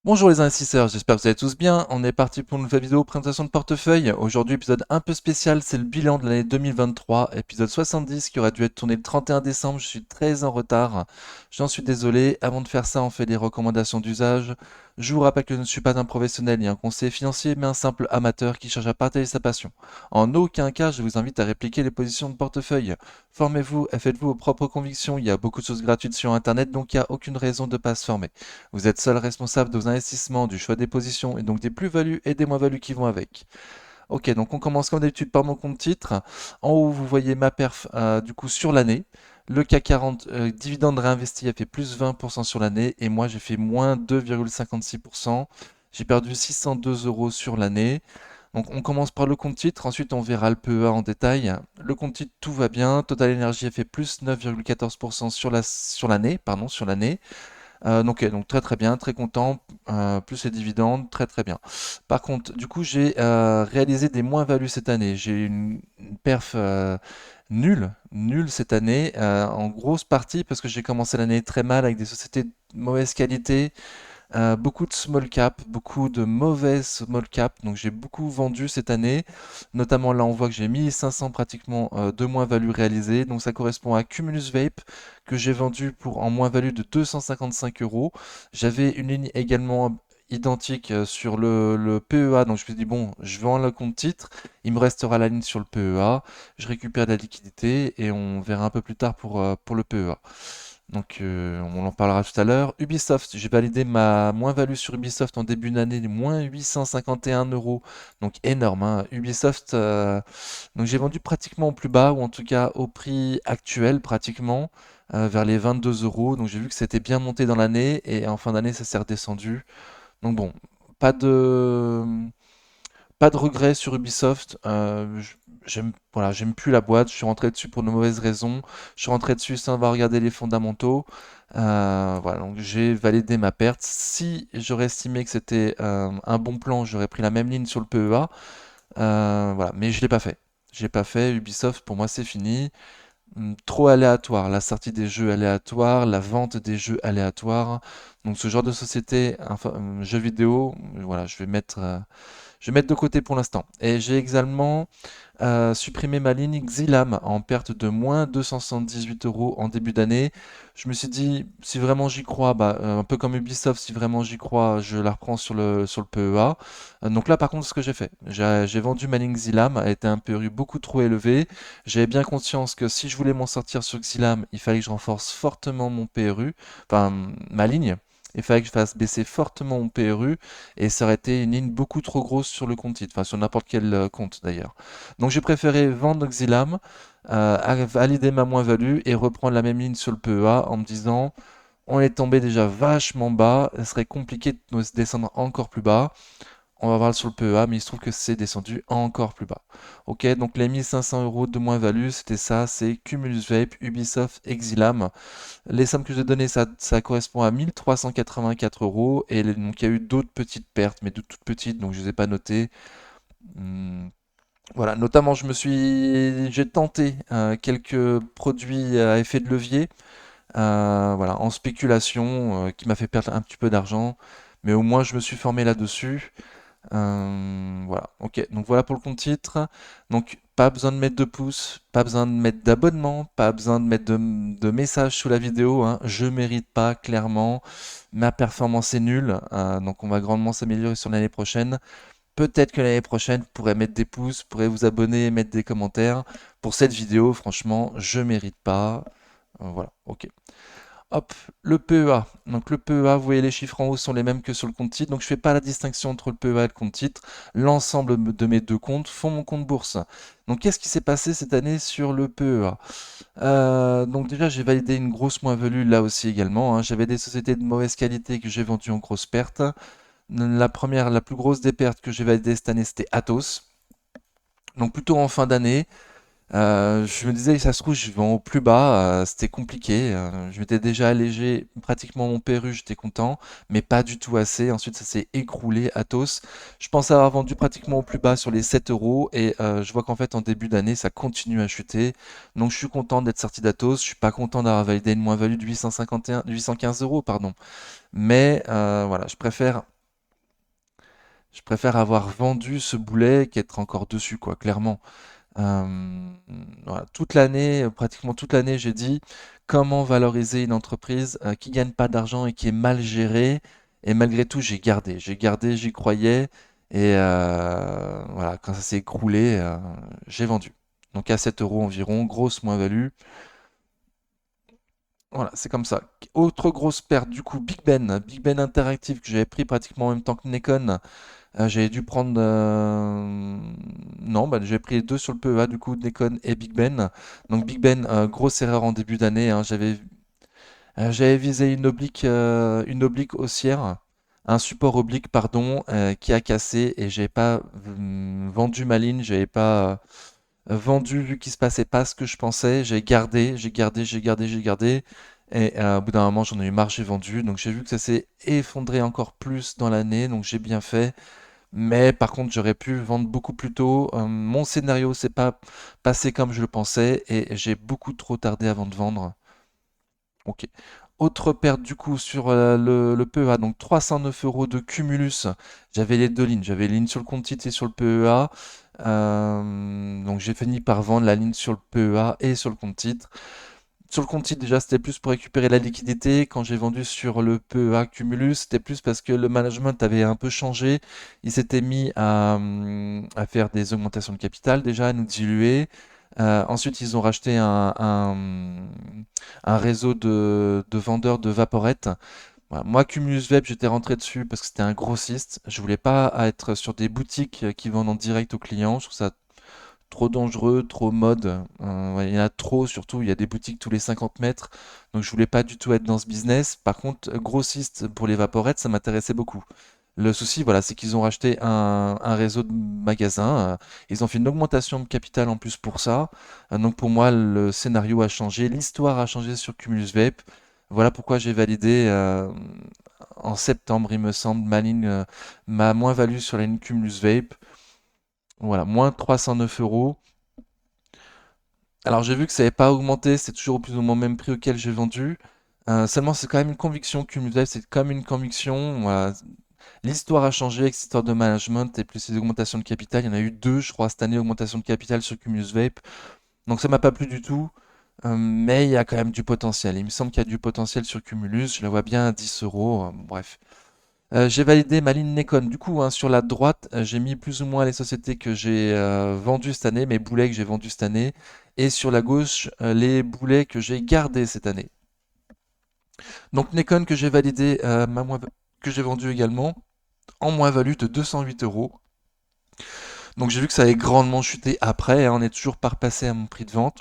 Bonjour les investisseurs, j'espère que vous allez tous bien. On est parti pour une nouvelle vidéo présentation de portefeuille. Aujourd'hui, épisode un peu spécial, c'est le bilan de l'année 2023, épisode 70 qui aurait dû être tourné le 31 décembre. Je suis très en retard, j'en suis désolé. Avant de faire ça, on fait des recommandations d'usage. Je vous rappelle que je ne suis pas un professionnel ni un conseiller financier, mais un simple amateur qui cherche à partager sa passion. En aucun cas, je vous invite à répliquer les positions de portefeuille. Formez-vous et faites-vous vos propres convictions. Il y a beaucoup de choses gratuites sur Internet, donc il n'y a aucune raison de ne pas se former. Vous êtes seul responsable de vos investissements, du choix des positions et donc des plus-values et des moins-values qui vont avec. Ok, donc on commence comme d'habitude par mon compte titre. En haut, vous voyez ma perf du coup sur l'année. Le CAC 40 dividende réinvesti a fait plus 20% sur l'année et moi j'ai fait moins 2,56%. J'ai perdu 602 euros sur l'année. Donc on commence par le compte titre, ensuite on verra le PEA en détail. Le compte titre, tout va bien. Total Energy a fait plus 9,14% sur l'année, pardon, sur l'année. Donc très très bien, très content, plus les dividendes, très très bien. Par contre, du coup, j'ai réalisé des moins-values cette année. J'ai une perf nulle cette année, en grosse partie parce que j'ai commencé l'année très mal avec des sociétés de mauvaise qualité, beaucoup de small cap, beaucoup de mauvaises small cap, donc j'ai beaucoup vendu cette année. Notamment là, on voit que j'ai 1500 pratiquement de moins-value réalisées, donc ça correspond à Cumulus Vape que j'ai vendu pour en moins-value de 255 euros. J'avais une ligne également identique sur le PEA, donc je me suis dit bon, je vends le compte titre, il me restera la ligne sur le PEA, je récupère de la liquidité et on verra un peu plus tard pour le PEA. Donc on en parlera tout à l'heure. Ubisoft, j'ai validé ma moins-value sur Ubisoft en début d'année, moins 851 euros. Donc énorme, hein. Ubisoft, donc j'ai vendu pratiquement au plus bas, ou en tout cas au prix actuel pratiquement, vers les 22 euros. Donc j'ai vu que c'était bien monté dans l'année, et en fin d'année ça s'est redescendu. Donc bon, pas de, pas de regret sur Ubisoft. Voilà, j'aime plus la boîte. Je suis rentré dessus pour de mauvaises raisons. Je suis rentré dessus sans avoir regardé les fondamentaux. Voilà, donc j'ai validé ma perte. Si j'aurais estimé que c'était un bon plan, j'aurais pris la même ligne sur le PEA. Voilà, mais je l'ai pas fait. Je l'ai pas fait. Ubisoft, pour moi, c'est fini. Trop aléatoire. La sortie des jeux aléatoires, la vente des jeux aléatoires. Donc ce genre de société, enfin, jeux vidéo, voilà, je vais mettre de côté pour l'instant. Et j'ai également supprimé ma ligne Xilam en perte de moins 278 euros en début d'année. Je me suis dit, si vraiment j'y crois, bah, un peu comme Ubisoft, si vraiment j'y crois, je la reprends sur le PEA. Donc là, par contre, ce que j'ai fait, j'ai vendu ma ligne Xilam, elle était un PRU beaucoup trop élevé. J'avais bien conscience que si je voulais m'en sortir sur Xilam, il fallait que je renforce fortement mon PRU, enfin ma ligne. Il fallait que je fasse baisser fortement mon PRU et ça aurait été une ligne beaucoup trop grosse sur le compte titre, enfin sur n'importe quel compte d'ailleurs. Donc j'ai préféré vendre Xilam, valider ma moins-value et reprendre la même ligne sur le PEA en me disant on est tombé déjà vachement bas, ce serait compliqué de nous descendre encore plus bas. On va voir sur le PEA, mais il se trouve que c'est descendu encore plus bas. Ok, donc les 1500 euros de moins-value, c'était ça, c'est Cumulus Vape, Ubisoft, Exilam. Les sommes que je vous ai données, ça correspond à 1384 euros. Et donc il y a eu d'autres petites pertes, mais de toutes petites, donc je ne les ai pas notées. Hum, voilà, notamment j'ai tenté quelques produits à effet de levier, voilà, en spéculation, qui m'a fait perdre un petit peu d'argent, mais au moins je me suis formé là-dessus. Voilà, ok, donc voilà pour le compte titre. Donc pas besoin de mettre de pouces, pas besoin de mettre d'abonnement, pas besoin de mettre de messages sous la vidéo, hein. Je mérite pas, clairement. Ma performance est nulle, donc on va grandement s'améliorer sur l'année prochaine. Peut-être que l'année prochaine, vous pourrez mettre des pouces, vous pourrez vous abonner et mettre des commentaires. Pour cette vidéo, franchement, je mérite pas. Voilà, ok. Hop, le PEA. Donc le PEA, vous voyez les chiffres en haut sont les mêmes que sur le compte titre. Donc je ne fais pas la distinction entre le PEA et le compte titre. L'ensemble de mes deux comptes font mon compte bourse. Donc qu'est-ce qui s'est passé cette année sur le PEA? Donc déjà j'ai validé une grosse moins-value là aussi également, hein. J'avais des sociétés de mauvaise qualité que j'ai vendues en grosse perte. La première, la plus grosse des pertes que j'ai validées cette année, c'était Atos. Donc plutôt en fin d'année. Je me disais, ça se trouve, je vends au plus bas, c'était compliqué. Je m'étais déjà allégé pratiquement mon PRU, j'étais content, mais pas du tout assez. Ensuite, ça s'est écroulé à tos. Je pensais avoir vendu pratiquement au plus bas sur les 7 euros et je vois qu'en fait, en début d'année, ça continue à chuter. Donc, je suis content d'être sorti d'Atos. Je suis pas content d'avoir validé une moins-value de 851, 815 euros, pardon. Mais voilà, je préfère avoir vendu ce boulet qu'être encore dessus, quoi, clairement. Euh, voilà, toute l'année, pratiquement toute l'année, j'ai dit comment valoriser une entreprise qui gagne pas d'argent et qui est mal gérée. Et malgré tout, j'ai gardé, j'y croyais. Et voilà, quand ça s'est écroulé, j'ai vendu. Donc à 7 euros environ, grosse moins-value. Voilà, c'est comme ça. Autre grosse perte, du coup, Big Ben Interactive que j'avais pris pratiquement en même temps que Nikon. J'avais dû prendre. Non, bah, j'ai pris les deux sur le PEA, du coup, Nikon et Big Ben. Donc, Big Ben, grosse erreur en début d'année, hein. J'avais visé une oblique haussière, un support oblique, pardon, qui a cassé et j'avais pas vendu ma ligne, j'avais pas vendu vu qu'il se passait pas ce que je pensais. J'ai gardé. Et au bout d'un moment, j'en ai eu marre, j'ai vendu. Donc, j'ai vu que ça s'est effondré encore plus dans l'année, donc j'ai bien fait. Mais par contre, j'aurais pu vendre beaucoup plus tôt. Mon scénario s'est pas passé comme je le pensais et j'ai beaucoup trop tardé avant de vendre. Ok. Autre perte du coup sur le PEA, donc 309 euros de cumulus. J'avais les deux lignes, j'avais les lignes sur le compte titre et sur le PEA. Donc j'ai fini par vendre la ligne sur le PEA et sur le compte titre. Sur le compte titre, déjà, c'était plus pour récupérer la liquidité. Quand j'ai vendu sur le PEA Cumulus, c'était plus parce que le management avait un peu changé. Il s'était mis à faire des augmentations de capital, déjà, à nous diluer. Ensuite, ils ont racheté un réseau de vendeurs de vaporettes. Voilà. Moi, Cumulus Web, j'étais rentré dessus parce que c'était un grossiste. Je voulais pas être sur des boutiques qui vendent en direct aux clients. Je trouve ça trop dangereux, trop mode. Ouais, il y en a trop, surtout, il y a des boutiques tous les 50 mètres. Donc je voulais pas du tout être dans ce business. Par contre, grossiste pour les vaporettes, ça m'intéressait beaucoup. Le souci, voilà, c'est qu'ils ont racheté un réseau de magasins. Ils ont fait une augmentation de capital en plus pour ça. Donc pour moi, le scénario a changé, l'histoire a changé sur Cumulus Vape. Voilà pourquoi j'ai validé en septembre, il me semble, ma moins-value sur la ligne Cumulus Vape. Voilà, moins 309 euros. Alors j'ai vu que ça n'avait pas augmenté, c'est toujours au plus ou moins le même prix auquel j'ai vendu. Seulement c'est quand même une conviction cumulative, c'est comme une conviction. Voilà. L'histoire a changé avec cette histoire de management et plus ces augmentations de capital. Il y en a eu deux, je crois, cette année, augmentation de capital sur Cumulus Vape. Donc ça m'a pas plu du tout. Mais il y a quand même du potentiel. Il me semble qu'il y a du potentiel sur Cumulus. Je la vois bien à 10 euros. Bref. J'ai validé ma ligne Nikon. Du coup, hein, sur la droite, j'ai mis plus ou moins les sociétés que j'ai vendues cette année, mes boulets que j'ai vendus cette année. Et sur la gauche, les boulets que j'ai gardés cette année. Donc Nikon que j'ai validé, que j'ai vendu également, en moins-value de 208 euros. Donc j'ai vu que ça avait grandement chuté après, hein, on est toujours pas repassé à mon prix de vente.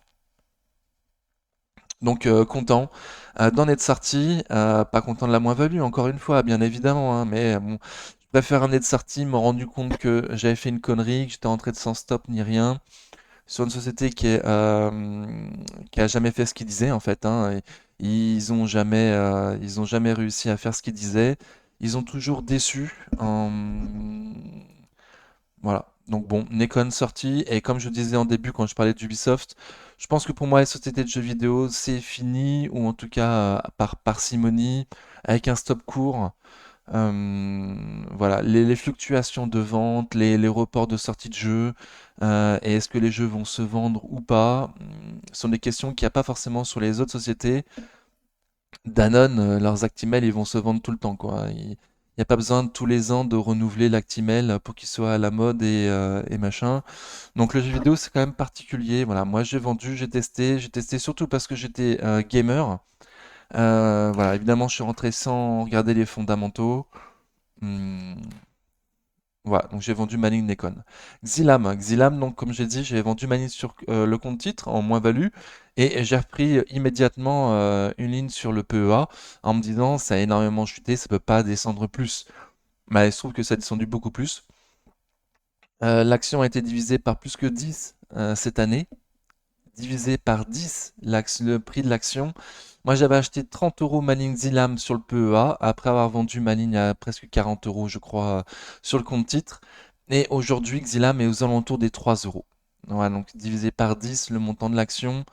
Donc content d'en être sorti, pas content de la moins-value, encore une fois, bien évidemment, hein, mais bon, je préfère en être sorti, me rendu compte que j'avais fait une connerie, que j'étais rentré de sans stop ni rien, sur une société qui a jamais fait ce qu'il disait en fait, hein, et ils ont jamais réussi à faire ce qu'ils disaient, ils ont toujours déçu. Voilà. Donc bon, Nikon sorti, et comme je disais en début quand je parlais d'Ubisoft, je pense que pour moi les sociétés de jeux vidéo c'est fini, ou en tout cas par parcimonie, avec un stop court. Voilà, les fluctuations de vente, les reports de sortie de jeux, et est-ce que les jeux vont se vendre ou pas, sont des questions qu'il n'y a pas forcément sur les autres sociétés. Danone, leurs Actimel, ils vont se vendre tout le temps, quoi. Il n'y a pas besoin de tous les ans de renouveler l'Actimel pour qu'il soit à la mode et machin. Donc le jeu vidéo, c'est quand même particulier. Voilà, moi j'ai vendu, j'ai testé surtout parce que j'étais gamer. Voilà, évidemment, je suis rentré sans regarder les fondamentaux. Hmm, voilà, donc j'ai vendu ma ligne Nikon. Xilam, donc comme j'ai dit, j'ai vendu ma ligne sur le compte titre en moins-value et j'ai repris immédiatement une ligne sur le PEA en me disant ça a énormément chuté, ça peut pas descendre plus. Mais il se trouve que ça a descendu beaucoup plus. L'action a été divisée par plus que 10 cette année. divisé par 10 le prix de l'action. Moi, j'avais acheté 30 euros ma ligne Zilam sur le PEA, après avoir vendu ma ligne à presque 40 euros, je crois, sur le compte titre. Et aujourd'hui, Xilam est aux alentours des 3 euros. Voilà, donc divisé par 10 le montant de l'action.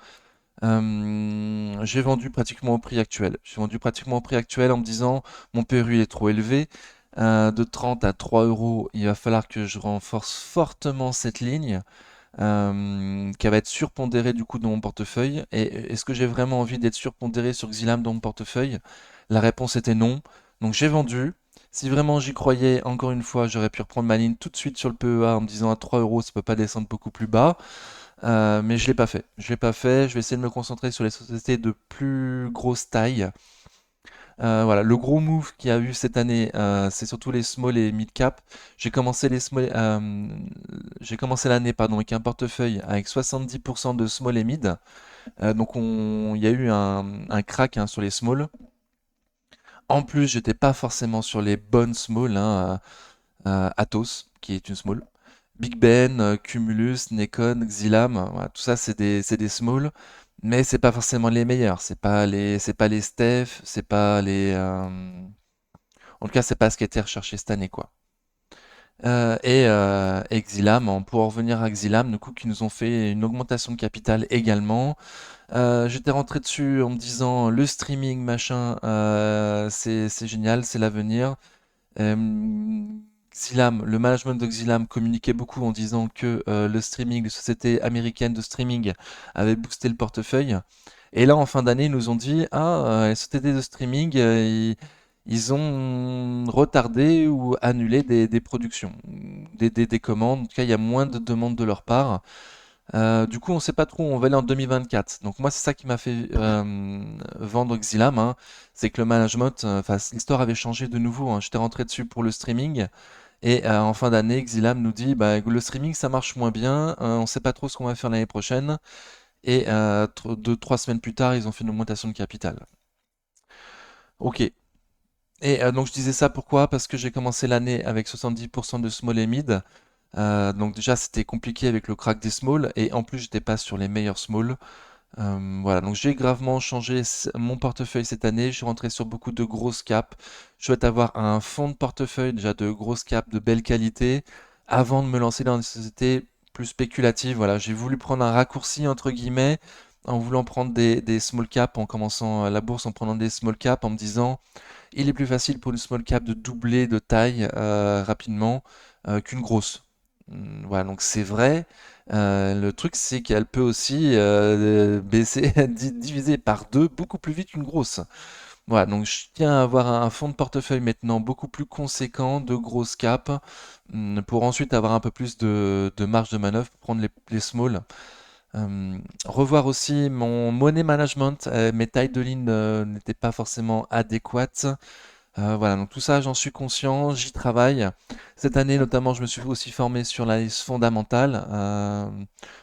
J'ai vendu pratiquement au prix actuel. J'ai vendu pratiquement au prix actuel en me disant mon PRU il est trop élevé. De 30 à 3 euros, il va falloir que je renforce fortement cette ligne qui va être surpondérée du coup dans mon portefeuille. Et est-ce que j'ai vraiment envie d'être surpondéré sur Xilam dans mon portefeuille? La réponse était non. Donc j'ai vendu. Si vraiment j'y croyais, encore une fois, j'aurais pu reprendre ma ligne tout de suite sur le PEA en me disant à 3 euros, ça peut pas descendre beaucoup plus bas. Mais je l'ai pas fait. Je l'ai pas fait. Je vais essayer de me concentrer sur les sociétés de plus grosse taille. Voilà, le gros move qu'il y a eu cette année, c'est surtout les small et mid cap. J'ai commencé l'année pardon avec un portefeuille avec 70% de small et mid. Donc il y a eu un crack hein, sur les small. En plus, j'étais pas forcément sur les bonnes small, hein, Atos qui est une small. Big Ben, Cumulus, Nekon, Xilam, voilà, tout ça c'est des small, mais c'est pas forcément les meilleurs. C'est pas les Steph, c'est pas les. En tout cas, c'est pas ce qui a été recherché cette année, quoi. Et Xilam, pour en revenir à Xilam, du coup, qui nous ont fait une augmentation de capital également. J'étais rentré dessus en me disant le streaming, machin, c'est génial, c'est l'avenir. Euh, Xilam, le management de Xilam communiquait beaucoup en disant que le streaming, les sociétés américaines de streaming avaient boosté le portefeuille. Et là, en fin d'année, ils nous ont dit, ah, les sociétés de streaming, ils ont retardé ou annulé des productions, des commandes. En tout cas, il y a moins de demandes de leur part. Du coup, on ne sait pas trop où on va aller en 2024. Donc moi, c'est ça qui m'a fait vendre Xilam, hein. C'est que le management, enfin, l'histoire avait changé de nouveau, hein. J'étais rentré dessus pour le streaming. Et en fin d'année, Xilam nous dit, bah, le streaming, ça marche moins bien. On ne sait pas trop ce qu'on va faire l'année prochaine. Et 2, 3 semaines plus tard, ils ont fait une augmentation de capital. Ok. Et donc je disais ça pourquoi? Parce que j'ai commencé l'année avec 70% de small et mid. Donc déjà c'était compliqué avec le crack des small et en plus j'étais pas sur les meilleurs small. Voilà, donc j'ai gravement changé mon portefeuille cette année. Je suis rentré sur beaucoup de grosses caps. Je souhaite avoir un fonds de portefeuille déjà de grosses caps de belle qualité avant de me lancer dans des sociétés plus spéculatives. Voilà, j'ai voulu prendre un raccourci entre guillemets en voulant prendre des small caps, en commençant la bourse en prenant des small caps, en me disant il est plus facile pour une small cap de doubler de taille rapidement qu'une grosse. Voilà, donc c'est vrai. Le truc, c'est qu'elle peut aussi baisser, diviser par deux beaucoup plus vite qu'une grosse. Voilà, donc je tiens à avoir un fonds de portefeuille maintenant beaucoup plus conséquent, de grosses caps, pour ensuite avoir un peu plus de marge de manœuvre pour prendre les small. Revoir aussi mon money management, mes tailles de ligne n'étaient pas forcément adéquates. Voilà, donc tout ça, j'en suis conscient, j'y travaille. Cette année, notamment, je me suis aussi formé sur l'analyse fondamentale,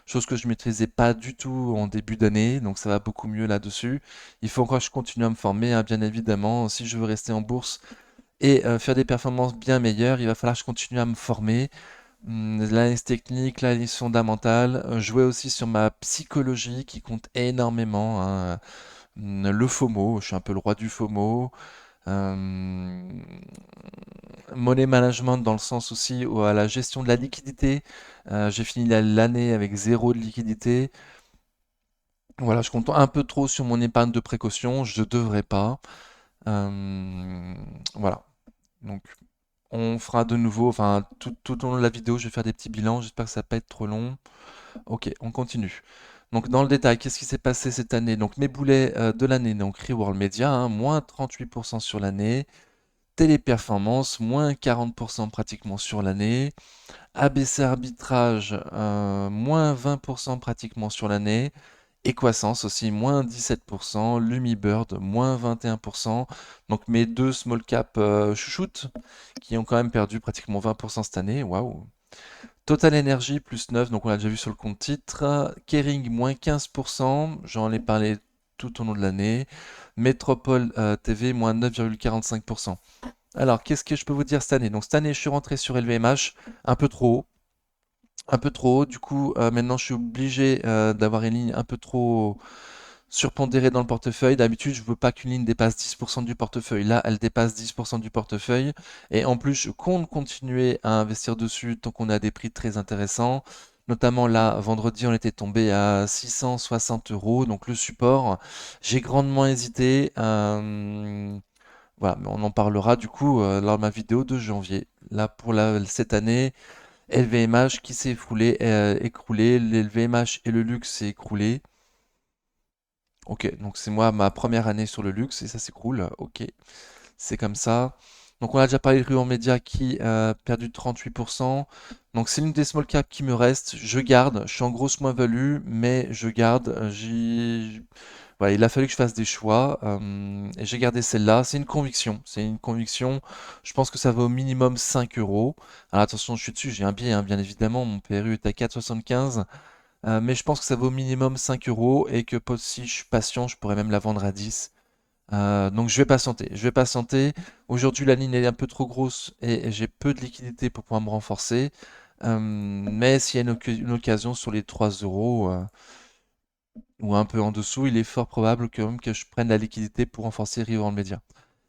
chose que je maîtrisais pas du tout en début d'année, donc ça va beaucoup mieux là-dessus. Il faut encore que je continue à me former, hein, bien évidemment. Si je veux rester en bourse et faire des performances bien meilleures, il va falloir que je continue à me former. L'analyse technique, l'analyse fondamentale, jouer aussi sur ma psychologie qui compte énormément, hein. Le FOMO, je suis un peu le roi du FOMO. Euh, Money management dans le sens aussi où à la gestion de la liquidité. J'ai fini l'année avec zéro de liquidité. Voilà, je compte un peu trop sur mon épargne de précaution. Je devrais pas. Euh, voilà. Donc, on fera de nouveau, enfin, tout au long de la vidéo, je vais faire des petits bilans. J'espère que ça va pas être trop long. Ok, on continue. Donc, dans le détail, qu'est-ce qui s'est passé cette année? Donc, mes boulets de l'année, donc Reworld Media, hein, moins 38% sur l'année. Téléperformance, moins 40% pratiquement sur l'année. ABC Arbitrage, moins 20% pratiquement sur l'année. Equasens aussi, moins 17%. Lumibird, moins 21%. Donc mes deux small cap chouchoutes, qui ont quand même perdu pratiquement 20% cette année. Waouh! Total Energy, plus 9, donc on l'a déjà vu sur le compte titre. Kering, moins 15%. J'en ai parlé tout au long de l'année. Métropole TV, moins 9,45%. Alors, qu'est-ce que je peux vous dire cette année? Donc, cette année, je suis rentré sur LVMH un peu trop haut. un peu trop haut. Du coup, maintenant, je suis obligé d'avoir une ligne un peu trop surpondérée dans le portefeuille. D'habitude, je veux pas qu'une ligne dépasse 10% du portefeuille. Là, elle dépasse 10% du portefeuille. Et en plus, je compte continuer à investir dessus tant qu'on a des prix très intéressants. Notamment là, vendredi, on était tombé à 660 euros, donc le support. J'ai grandement hésité. Voilà, mais on en parlera du coup lors de ma vidéo de janvier. Là, pour cette année, LVMH qui s'est écroulé, l'LVMH et le luxe s'est écroulé. Ok, donc c'est moi ma première année sur le luxe et ça s'écroule. Ok, c'est comme ça. Donc on a déjà parlé de Ruan Media qui a perdu 38%. Donc c'est l'une des small caps qui me reste. Je garde, je suis en grosse moins-value, mais je garde. Voilà, il a fallu que je fasse des choix et j'ai gardé celle-là. C'est une conviction. C'est une conviction. Je pense que ça va au minimum 5 euros. Alors attention, je suis dessus, j'ai un biais, hein, bien évidemment. Mon PRU est à 4,75. Mais je pense que ça vaut au minimum 5 euros et que si je suis patient, je pourrais même la vendre à 10. Donc je vais patienter. Je vais patienter. Aujourd'hui, la ligne est un peu trop grosse et j'ai peu de liquidité pour pouvoir me renforcer. Mais s'il y a une occasion sur les 3 euros ou un peu en dessous, il est fort probable quand même que je prenne la liquidité pour renforcer Rio Media.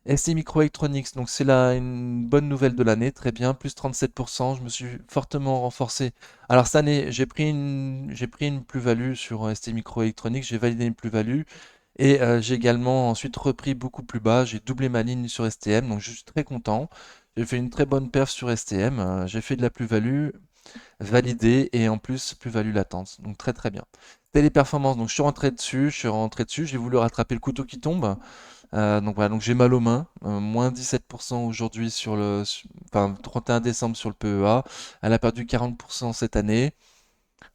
ST Microelectronics, donc c'est là une bonne nouvelle de l'année, très bien, plus 37%, je me suis fortement renforcé. Alors cette année, j'ai pris une plus-value sur ST Microelectronics, j'ai validé une plus-value et j'ai également ensuite repris beaucoup plus bas, j'ai doublé ma ligne sur STM, donc je suis très content. J'ai fait une très bonne perf sur STM, j'ai fait de la plus-value validée et en plus plus-value latente, donc très très bien. Téléperformance, donc je suis rentré dessus, j'ai voulu rattraper le couteau qui tombe. Donc voilà, donc j'ai mal aux mains. Moins 17% aujourd'hui enfin 31 décembre sur le PEA. Elle a perdu 40% cette année.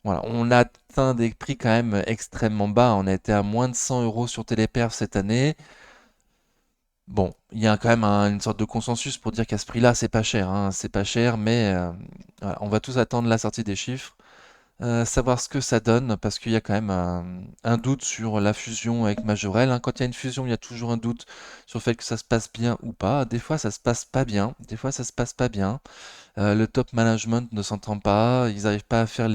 Voilà, on a atteint des prix quand même extrêmement bas. On a été à moins de 100 euros sur Téléperf cette année. Bon, il y a quand même une sorte de consensus pour dire qu'à ce prix-là, c'est pas cher, hein. C'est pas cher, mais voilà, on va tous attendre la sortie des chiffres. Savoir ce que ça donne, parce qu'il y a quand même un doute sur la fusion avec Majorel, hein. Quand il y a une fusion, il y a toujours un doute sur le fait que ça se passe bien ou pas. Des fois, ça se passe pas bien. Des fois, ça se passe pas bien. Le top management ne s'entend pas. Ils n'arrivent pas à faire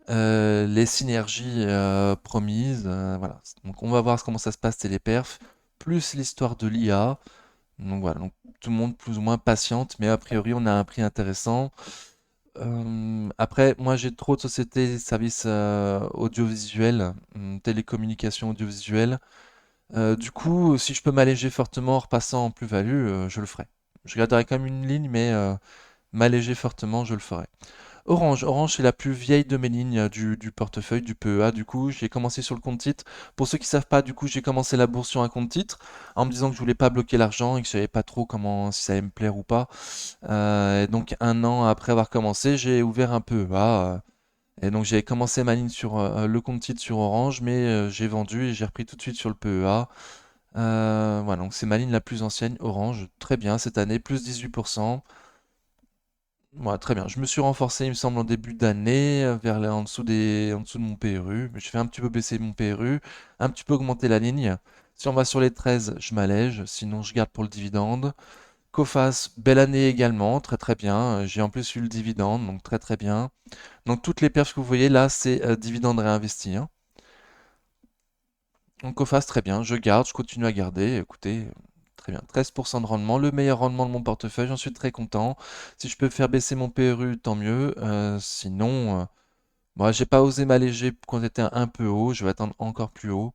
euh, les synergies promises. Voilà. Donc, on va voir comment ça se passe, Téléperf. Plus l'histoire de l'IA. Donc voilà, donc tout le monde plus ou moins patiente, mais a priori on a un prix intéressant. Après, moi j'ai trop de sociétés, services audiovisuels, télécommunications audiovisuelles. Du coup, si je peux m'alléger fortement en repassant en plus-value, je le ferai. Je garderai quand même une ligne, mais m'alléger fortement, je le ferai. Orange, Orange c'est la plus vieille de mes lignes du portefeuille, du PEA. Du coup, j'ai commencé sur le compte titre. Pour ceux qui savent pas, du coup, j'ai commencé la bourse sur un compte titre en me disant que je voulais pas bloquer l'argent et que je savais pas trop comment, si ça allait me plaire ou pas. Et donc un an après avoir commencé, j'ai ouvert un PEA. Et donc j'ai commencé ma ligne sur le compte titre sur Orange, mais j'ai vendu et j'ai repris tout de suite sur le PEA. Voilà, donc c'est ma ligne la plus ancienne, Orange. Très bien cette année, plus 18%. Ouais, très bien. Je me suis renforcé, il me semble, en début d'année, en dessous de mon PRU. Mais je fais un petit peu baisser mon PRU, un petit peu augmenter la ligne. Si on va sur les 13, je m'allège, sinon je garde pour le dividende. Coface, belle année également, très très bien. J'ai en plus eu le dividende, donc très très bien. Donc toutes les perfs que vous voyez là, c'est dividende réinvesti, hein. Donc Coface, très bien, je garde, je continue à garder. Écoutez, très bien. 13% de rendement, le meilleur rendement de mon portefeuille, j'en suis très content. Si je peux faire baisser mon PRU, tant mieux. Sinon, moi, j'ai pas osé m'alléger quand on était un peu haut, je vais attendre encore plus haut.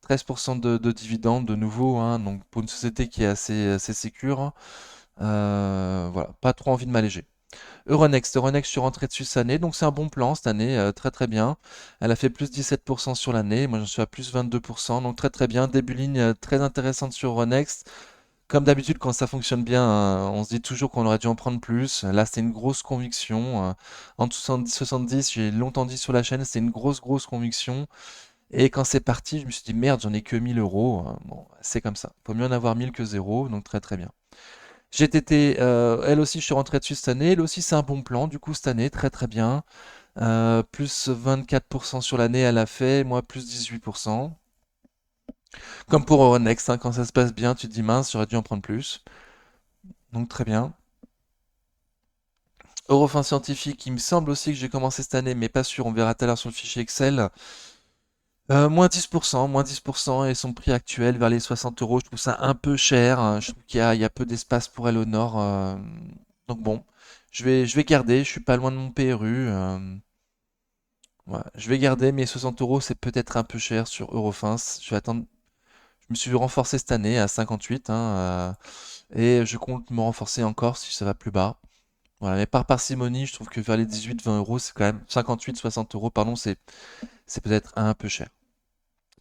13% de dividendes de nouveau, hein, donc pour une société qui est assez sécure, hein. Voilà, pas trop envie de m'alléger. Euronext, je suis rentré dessus cette année, donc c'est un bon plan cette année, très très bien. Elle a fait plus 17% sur l'année, moi j'en suis à plus 22%, donc très très bien. Début ligne très intéressante sur Euronext. Comme d'habitude, quand ça fonctionne bien, on se dit toujours qu'on aurait dû en prendre plus. Là, c'est une grosse conviction. En dessous de 70, j'ai longtemps dit sur la chaîne, c'est une grosse conviction. Et quand c'est parti, je me suis dit merde, j'en ai que 1000 euros. Bon, c'est comme ça. Faut mieux en avoir 1000 que zéro, donc très très bien. GTT, elle aussi, je suis rentré dessus cette année. Elle aussi, c'est un bon plan. Du coup, cette année, très très bien. Plus 24% sur l'année, elle a fait. Moi, plus 18%. Comme pour Euronext, hein, quand ça se passe bien, tu te dis mince, j'aurais dû en prendre plus. Donc très bien. Eurofin Scientifique, il me semble aussi que j'ai commencé cette année, mais pas sûr, on verra tout à l'heure sur le fichier Excel. Moins 10%, moins 10% et son prix actuel vers les 60 euros, je trouve ça un peu cher, hein. Je trouve qu'il y a peu d'espace pour elle au nord. Donc bon, je vais garder, je suis pas loin de mon PRU. Ouais, je vais garder, mais 60 euros, c'est peut-être un peu cher sur Eurofins. Je vais attendre. Je me suis renforcé cette année à 58, hein, et je compte me renforcer encore si ça va plus bas. Voilà, mais par parcimonie, je trouve que vers les 18-20 euros, c'est quand même 58-60 euros, pardon, c'est peut-être un peu cher.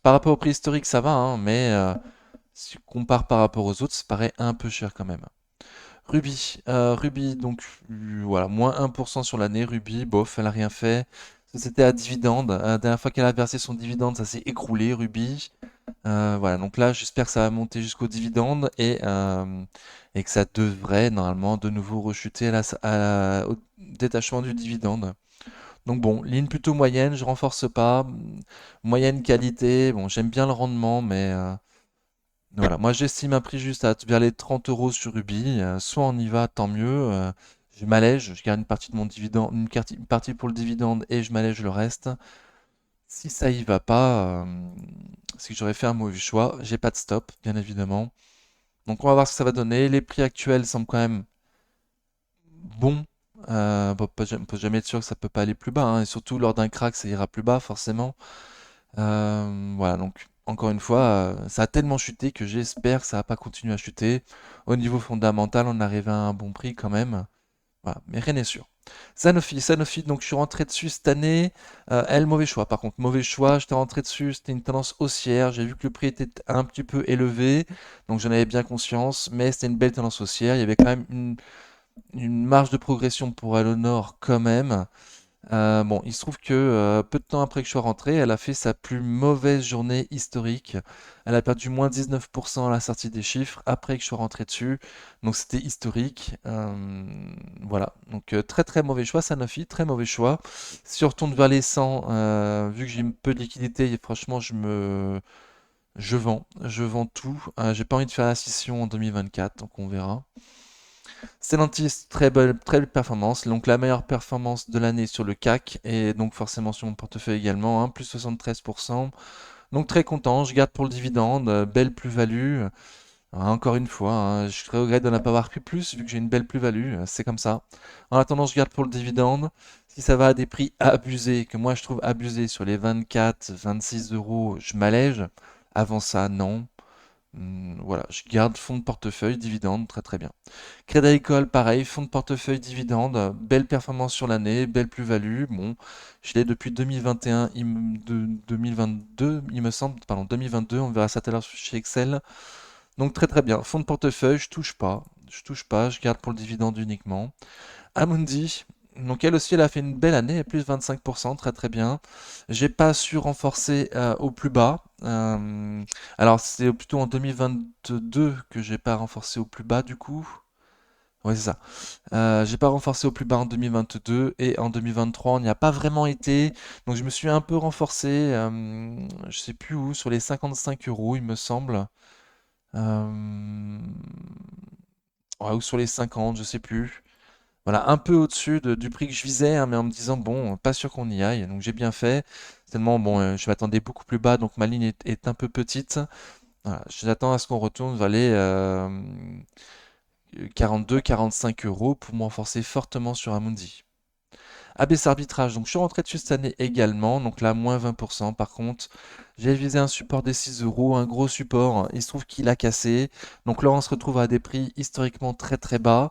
Par rapport au prix historique, ça va, hein, mais si tu compares par rapport aux autres, ça paraît un peu cher quand même. Ruby, donc voilà, moins 1% sur l'année. Ruby, bof, elle a rien fait. Société à dividende. La dernière fois qu'elle a versé son dividende, ça s'est écroulé, Ruby. Voilà, donc là, j'espère que ça va monter jusqu'au dividende et que ça devrait normalement de nouveau rechuter au détachement du dividende. Donc bon, ligne plutôt moyenne, je renforce pas. Moyenne qualité, bon, j'aime bien le rendement, mais voilà. Moi, j'estime un prix juste vers les 30 euros sur Ruby. Soit on y va, tant mieux. Je m'allège, je garde une partie de mon dividende, une partie pour le dividende et je m'allège le reste. Si ça y va pas, c'est que j'aurais fait un mauvais choix. J'ai pas de stop, bien évidemment. Donc on va voir ce que ça va donner. Les prix actuels semblent quand même bons. Bon, on peut jamais être sûr que ça peut pas aller plus bas, hein, et surtout lors d'un crack, ça ira plus bas forcément. Voilà, donc encore une fois, ça a tellement chuté que j'espère que ça va pas continuer à chuter. Au niveau fondamental, on arrive à un bon prix quand même. Voilà, mais rien n'est sûr. Sanofi, donc je suis rentré dessus cette année. Elle, mauvais choix. Par contre, mauvais choix, j'étais rentré dessus, c'était une tendance haussière. J'ai vu que le prix était un petit peu élevé, donc j'en avais bien conscience, mais c'était une belle tendance haussière. Il y avait quand même une marge de progression pour elle au nord quand même. Bon, il se trouve que peu de temps après que je sois rentré, elle a fait sa plus mauvaise journée historique. Elle a perdu moins 19% à la sortie des chiffres après que je sois rentré dessus. Donc c'était historique. Voilà. Donc très très mauvais choix, Sanofi, très mauvais choix. Si on retourne vers les 100, vu que j'ai un peu de liquidité, franchement, je vends tout. J'ai pas envie de faire la scission en 2024, donc on verra. Stellantis, très belle performance. Donc la meilleure performance de l'année sur le CAC et donc forcément sur mon portefeuille également, hein, plus 73%. Donc très content, je garde pour le dividende, belle plus-value. Encore une fois, hein, je regrette de ne pas avoir pris plus vu que j'ai une belle plus-value, c'est comme ça. En attendant, je garde pour le dividende. Si ça va à des prix abusés, que moi je trouve abusés sur les 24, 26 euros, je m'allège. Avant ça, non. Voilà, je garde fonds de portefeuille, dividende, très très bien. Crédit Agricole, pareil, fonds de portefeuille dividende, belle performance sur l'année, belle plus-value. Bon, je l'ai depuis 2021, 2022, il me semble, pardon, 2022, on verra ça tout à l'heure chez Excel. Donc très très bien. Fonds de portefeuille, je touche pas, je garde pour le dividende uniquement. Amundi, donc elle aussi, elle a fait une belle année, plus 25%, très très bien. J'ai pas su renforcer au plus bas. Alors c'est plutôt en 2022 que j'ai pas renforcé au plus bas du coup. Ouais, c'est ça. J'ai pas renforcé au plus bas en 2022 et en 2023, on n'y a pas vraiment été. Donc je me suis un peu renforcé, je sais plus où, sur les 55 euros, il me semble. Euh, ouais, ou sur les 50, je sais plus. Voilà, un peu au-dessus du prix que je visais, hein, mais en me disant, bon, pas sûr qu'on y aille. Donc j'ai bien fait. Tellement, bon, je m'attendais beaucoup plus bas, donc ma ligne est un peu petite. Voilà, j'attends à ce qu'on retourne vers les 42-45 euros pour me renforcer fortement sur Amundi. ABS Arbitrage, donc je suis rentré dessus cette année également, donc là moins 20% par contre. J'ai visé un support des 6 euros, un gros support, il se trouve qu'il a cassé. Donc là on se retrouve à des prix historiquement très très bas.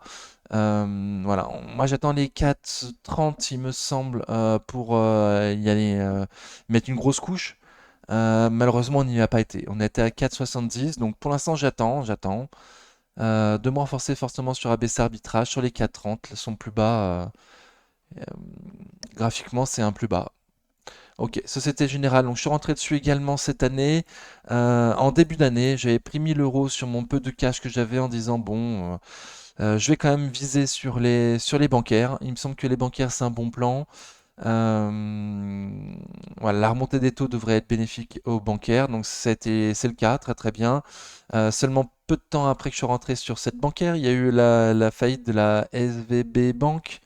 Voilà, moi j'attends les 4,30 il me semble pour y aller mettre une grosse couche. Malheureusement on n'y a pas été. On était à 4,70 donc pour l'instant j'attends. De me renforcer fortement sur ABC Arbitrage, sur les 4,30, sont plus bas. Graphiquement, c'est un plus bas. Ok, Société Générale, donc je suis rentré dessus également cette année. En début d'année, j'avais pris 1000 euros sur mon peu de cash que j'avais en disant, bon, je vais quand même viser sur les bancaires. Il me semble que les bancaires, c'est un bon plan. Euh, voilà, la remontée des taux devrait être bénéfique aux bancaires, donc c'est le cas, très très bien. Seulement peu de temps après que je suis rentré sur cette bancaire, il y a eu la faillite de la SVB Bank.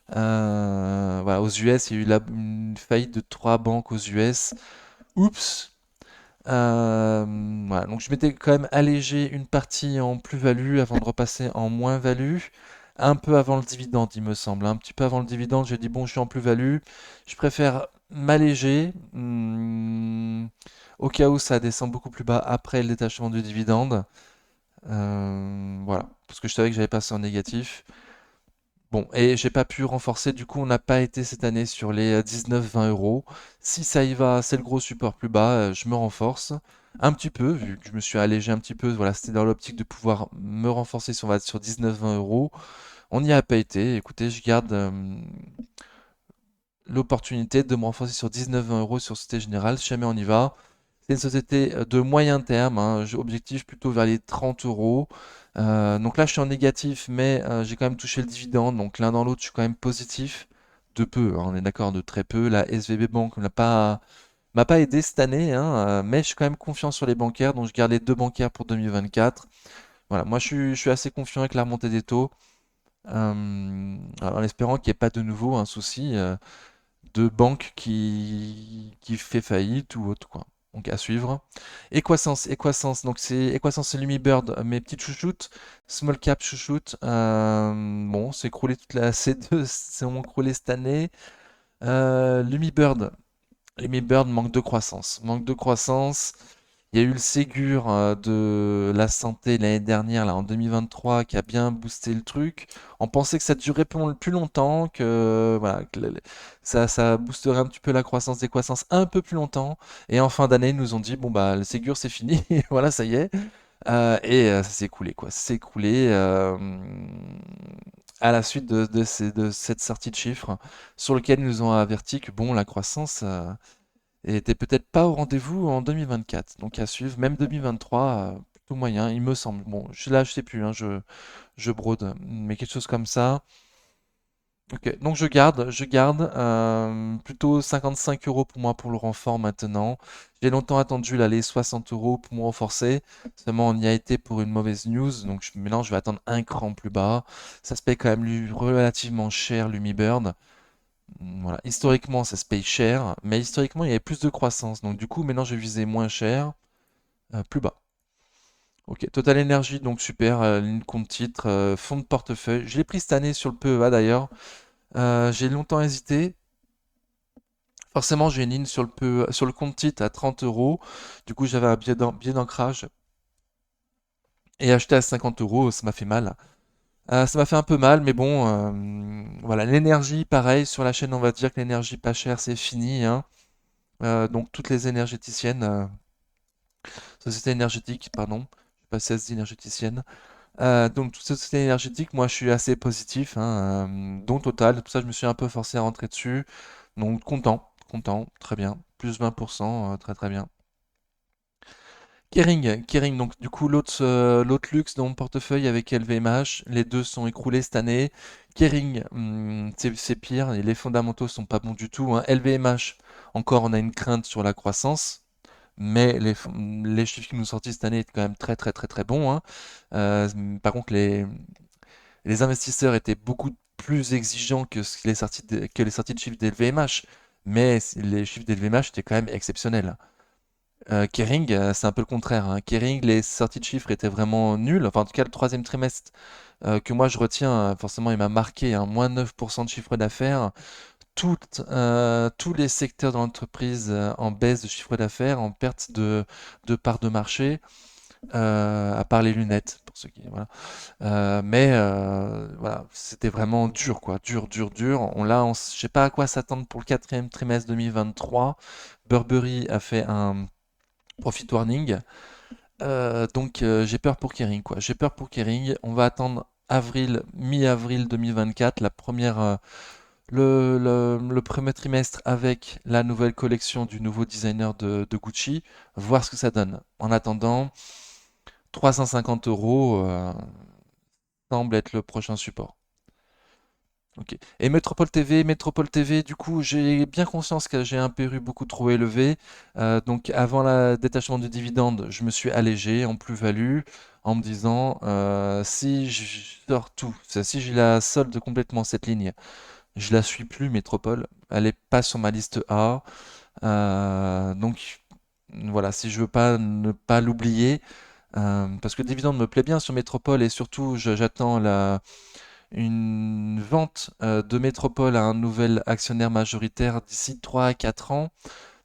Voilà, aux US, il y a eu une faillite de trois banques aux US. Oups! Voilà, donc je m'étais quand même allégé une partie en plus-value avant de repasser en moins-value, un peu avant le dividende, il me semble, hein. Un petit peu avant le dividende, j'ai dit bon, je suis en plus-value, je préfère m'alléger au cas où ça descend beaucoup plus bas après le détachement du dividende. Voilà, parce que je savais que j'avais passé en négatif. Bon, et j'ai pas pu renforcer, du coup on n'a pas été cette année sur les 19-20 euros. Si ça y va, c'est le gros support plus bas, je me renforce un petit peu, vu que je me suis allégé un petit peu, voilà, c'était dans l'optique de pouvoir me renforcer sur 19-20 euros. On n'y a pas été, écoutez, je garde l'opportunité de me renforcer sur 19-20 euros sur Société Générale, si jamais on y va. C'est une société de moyen terme, hein, objectif plutôt vers les 30 euros. Donc là, je suis en négatif, mais j'ai quand même touché le dividende. Donc l'un dans l'autre, je suis quand même positif. De peu, hein, on est d'accord, de très peu. La SVB Bank m'a pas aidé cette année, hein, mais je suis quand même confiant sur les bancaires. Donc je garde les deux bancaires pour 2024. Voilà, moi je suis assez confiant avec la remontée des taux. En espérant qu'il n'y ait pas de nouveau un souci de banque qui fait faillite ou autre, quoi. Donc à suivre. Equasens, donc Equasens c'est Lumibird, mes petites chouchoutes, small cap chouchoutes. Bon, c'est écroulé toute la C2, c'est vraiment écroulé cette année. Lumibird, Lumibird manque de croissance. Manque de croissance. Il y a eu le Ségur de la santé l'année dernière, là, en 2023, qui a bien boosté le truc. On pensait que ça durait plus longtemps, que, voilà, ça boosterait un petit peu la croissance des croissances un peu plus longtemps. Et en fin d'année, ils nous ont dit, bon, bah, le Ségur, c'est fini. Voilà, ça y est. Ça s'est écoulé, quoi. Ça s'est écoulé à la suite de cette sortie de chiffres sur lequel ils nous ont averti que, bon, la croissance et était peut-être pas au rendez-vous en 2024. Donc à suivre, même 2023, plutôt moyen, il me semble. Bon, là, je sais plus, hein, je brode, mais quelque chose comme ça. Ok, donc je garde plutôt 55 euros pour moi pour le renfort maintenant. J'ai longtemps attendu là, les 60 euros pour me renforcer. Seulement, on y a été pour une mauvaise news. Donc maintenant, je vais attendre un cran plus bas. Ça se paye quand même relativement cher, Lumibird. Voilà, historiquement, ça se paye cher, mais historiquement, il y avait plus de croissance. Donc, du coup, maintenant, je vais viser moins cher, plus bas. Ok, Total Energy, donc super, ligne compte titre, fonds de portefeuille. Je l'ai pris cette année sur le PEA d'ailleurs. J'ai longtemps hésité. Forcément, j'ai une ligne sur le PEA, sur le compte titre à 30 euros. Du coup, j'avais un biais d'ancrage. Et acheter à 50 euros, ça m'a fait mal. Ça m'a fait un peu mal, mais bon, voilà. L'énergie, pareil, sur la chaîne, on va dire que l'énergie pas chère, c'est fini, hein. Donc toutes les énergéticiennes, sociétés énergétiques, pardon, je pas CSD énergéticienne. Donc toutes ces sociétés énergétiques, moi je suis assez positif, hein, dont Total, pour ça je me suis un peu forcé à rentrer dessus. Donc content, très bien, plus 20%, très très bien. Kering, donc du coup l'autre luxe dans mon portefeuille avec LVMH, les deux sont écroulés cette année. Kering, c'est pire, et les fondamentaux sont pas bons du tout, hein. LVMH, encore on a une crainte sur la croissance. Mais les chiffres qui nous sont sortis cette année étaient quand même très très très très bons, hein. Par contre, les investisseurs étaient beaucoup plus exigeants que les sorties de chiffres d'LVMH. Mais les chiffres d'LVMH étaient quand même exceptionnels. Kering, c'est un peu le contraire, hein. Kering, les sorties de chiffres étaient vraiment nulles. Enfin, en tout cas, le troisième trimestre que moi je retiens, forcément, il m'a marqué, hein, moins 9% de chiffre d'affaires. Tous les secteurs de l'entreprise en baisse de chiffre d'affaires, en perte de part de marché, à part les lunettes, pour ceux qui, voilà. Mais voilà, c'était vraiment dur, quoi, dur. Je sais pas à quoi s'attendre pour le quatrième trimestre 2023. Burberry a fait un profit warning, donc j'ai peur pour Kering, quoi. J'ai peur pour Kering. On va attendre mi-avril 2024, le premier trimestre avec la nouvelle collection du nouveau designer de Gucci, voir ce que ça donne. En attendant, 350 euros semble être le prochain support. Ok. Et Métropole TV, du coup, j'ai bien conscience que j'ai un PRU beaucoup trop élevé. Donc, avant le détachement du dividende, je me suis allégé en plus-value en me disant si je sors tout, si je la solde complètement cette ligne, je la suis plus, Métropole. Elle est pas sur ma liste A. Donc, voilà, si je veux pas ne pas l'oublier, parce que le dividende me plaît bien sur Métropole et surtout, j'attends une vente de Métropole à un nouvel actionnaire majoritaire d'ici 3 à 4 ans.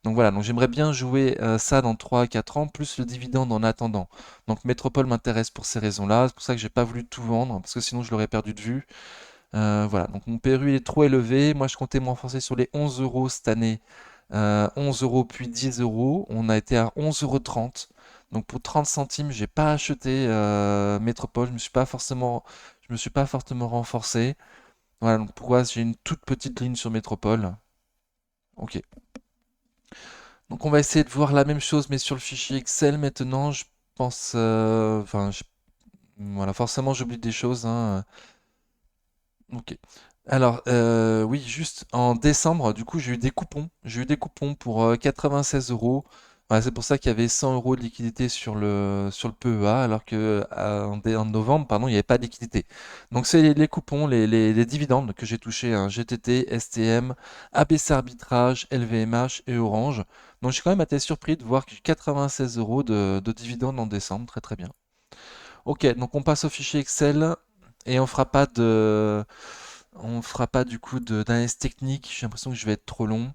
Donc voilà, donc j'aimerais bien jouer ça dans 3 à 4 ans, plus le dividende en attendant. Donc Métropole m'intéresse pour ces raisons-là, c'est pour ça que j'ai pas voulu tout vendre, parce que sinon je l'aurais perdu de vue. Voilà, donc mon PRU il est trop élevé, moi je comptais me renforcer sur les 11 euros cette année. 11 euros puis 10 euros, on a été à 11,30 €. Donc pour 30 centimes, j'ai pas acheté Métropole, je me suis pas fortement renforcé. Voilà, donc pourquoi j'ai une toute petite ligne sur Métropole. Ok. Donc on va essayer de voir la même chose, mais sur le fichier Excel maintenant. Je pense, voilà, forcément j'oublie des choses, hein. Ok. Alors, oui, juste en décembre, du coup, j'ai eu des coupons. J'ai eu des coupons pour 96 euros. Voilà, c'est pour ça qu'il y avait 100 euros de liquidité sur le PEA, alors que en novembre, pardon, il n'y avait pas de liquidité. Donc, c'est les coupons, les dividendes que j'ai touchés, hein, GTT, STM, ABC Arbitrage, LVMH et Orange. Donc, je suis quand même été surpris de voir que 96 euros de dividendes en décembre. Très, très bien. Ok, donc on passe au fichier Excel et on fera pas du coup d'analyse technique. J'ai l'impression que je vais être trop long.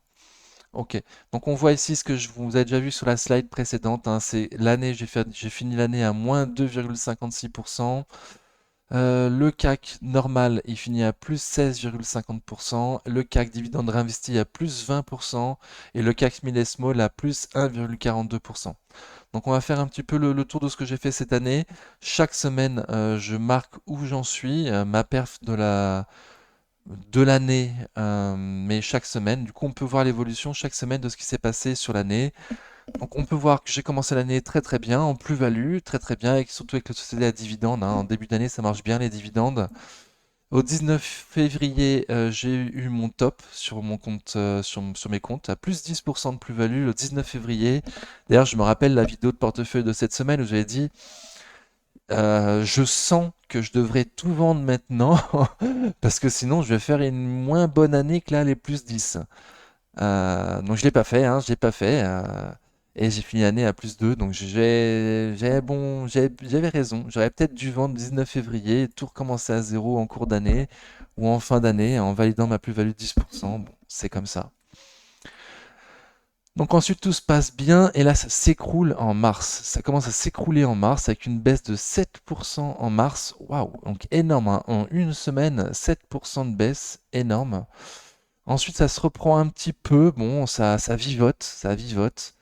Ok, donc on voit ici ce que je vous ai déjà vu sur la slide précédente, hein, c'est l'année, j'ai fini l'année à moins 2,56%. Le CAC normal, il finit à plus 16,50%. Le CAC dividende réinvesti à plus 20%. Et le CAC Mid Small à plus 1,42%. Donc on va faire un petit peu le tour de ce que j'ai fait cette année. Chaque semaine, je marque où j'en suis, ma perf de l'année, mais chaque semaine. Du coup, on peut voir l'évolution chaque semaine de ce qui s'est passé sur l'année. Donc on peut voir que j'ai commencé l'année très très bien, en plus-value, très très bien, et surtout avec la société à dividendes, hein. En début d'année, ça marche bien les dividendes. Au 19 février, j'ai eu mon top sur mon compte, sur mes comptes, à plus 10% de plus-value le 19 février. D'ailleurs, je me rappelle la vidéo de portefeuille de cette semaine où j'avais dit je sens que je devrais tout vendre maintenant parce que sinon je vais faire une moins bonne année que là les plus 10. Donc je l'ai pas fait, hein, je l'ai pas fait. Et j'ai fini l'année à plus 2. Donc j'avais raison. J'aurais peut-être dû vendre le 19 février et tout recommencer à zéro en cours d'année ou en fin d'année en validant ma plus-value de 10%. Bon, c'est comme ça. Donc ensuite tout se passe bien et là ça s'écroule en mars. Ça commence à s'écrouler en mars avec une baisse de 7% en mars. Waouh, donc énorme, hein. En une semaine, 7% de baisse, énorme. Ensuite ça se reprend un petit peu, bon ça vivote, ça vivote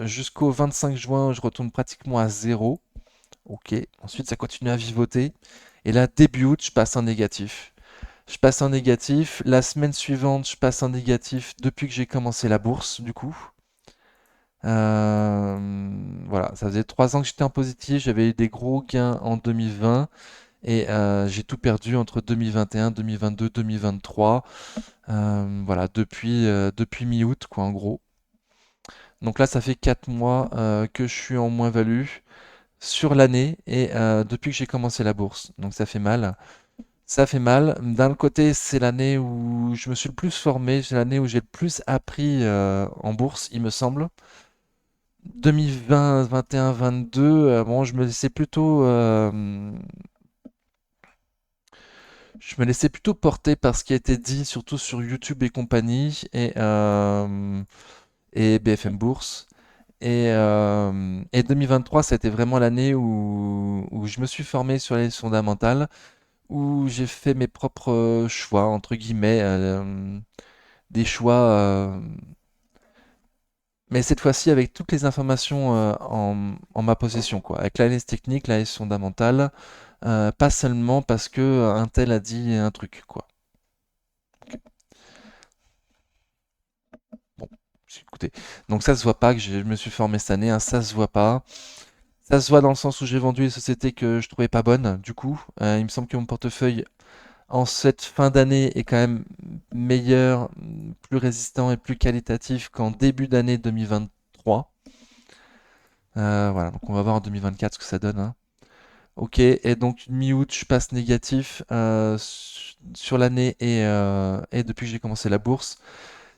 jusqu'au 25 juin, je retourne pratiquement à zéro. Ok, ensuite ça continue à vivoter et là début août je passe en négatif. Je passe en négatif. La semaine suivante, je passe en négatif depuis que j'ai commencé la bourse, du coup. Voilà, ça faisait 3 ans que j'étais en positif. J'avais eu des gros gains en 2020 et j'ai tout perdu entre 2021, 2022, 2023. Voilà, depuis mi-août, quoi, en gros. Donc là, ça fait 4 mois que je suis en moins-value sur l'année et depuis que j'ai commencé la bourse. Donc ça fait mal. Ça fait mal. D'un côté, c'est l'année où je me suis le plus formé, c'est l'année où j'ai le plus appris en bourse, il me semble. 2020, 21, 22, bon, je me laissais plutôt porter par ce qui a été dit, surtout sur YouTube et compagnie, et BFM Bourse. Et 2023, ça a été vraiment l'année où je me suis formé sur les fondamentales, où j'ai fait mes propres choix, entre guillemets, des choix, mais cette fois-ci avec toutes les informations en ma possession, quoi, avec l'analyse technique, l'analyse fondamentale, pas seulement parce que un tel a dit un truc, quoi. Ok. Bon, écoutez, donc ça se voit pas que je me suis formé cette année, hein, ça se voit pas. Ça se voit dans le sens où j'ai vendu les sociétés que je trouvais pas bonnes, du coup. Il me semble que mon portefeuille en cette fin d'année est quand même meilleur, plus résistant et plus qualitatif qu'en début d'année 2023. Voilà, donc on va voir en 2024 ce que ça donne, hein. Ok, et donc mi-août, je passe négatif sur l'année et depuis que j'ai commencé la bourse.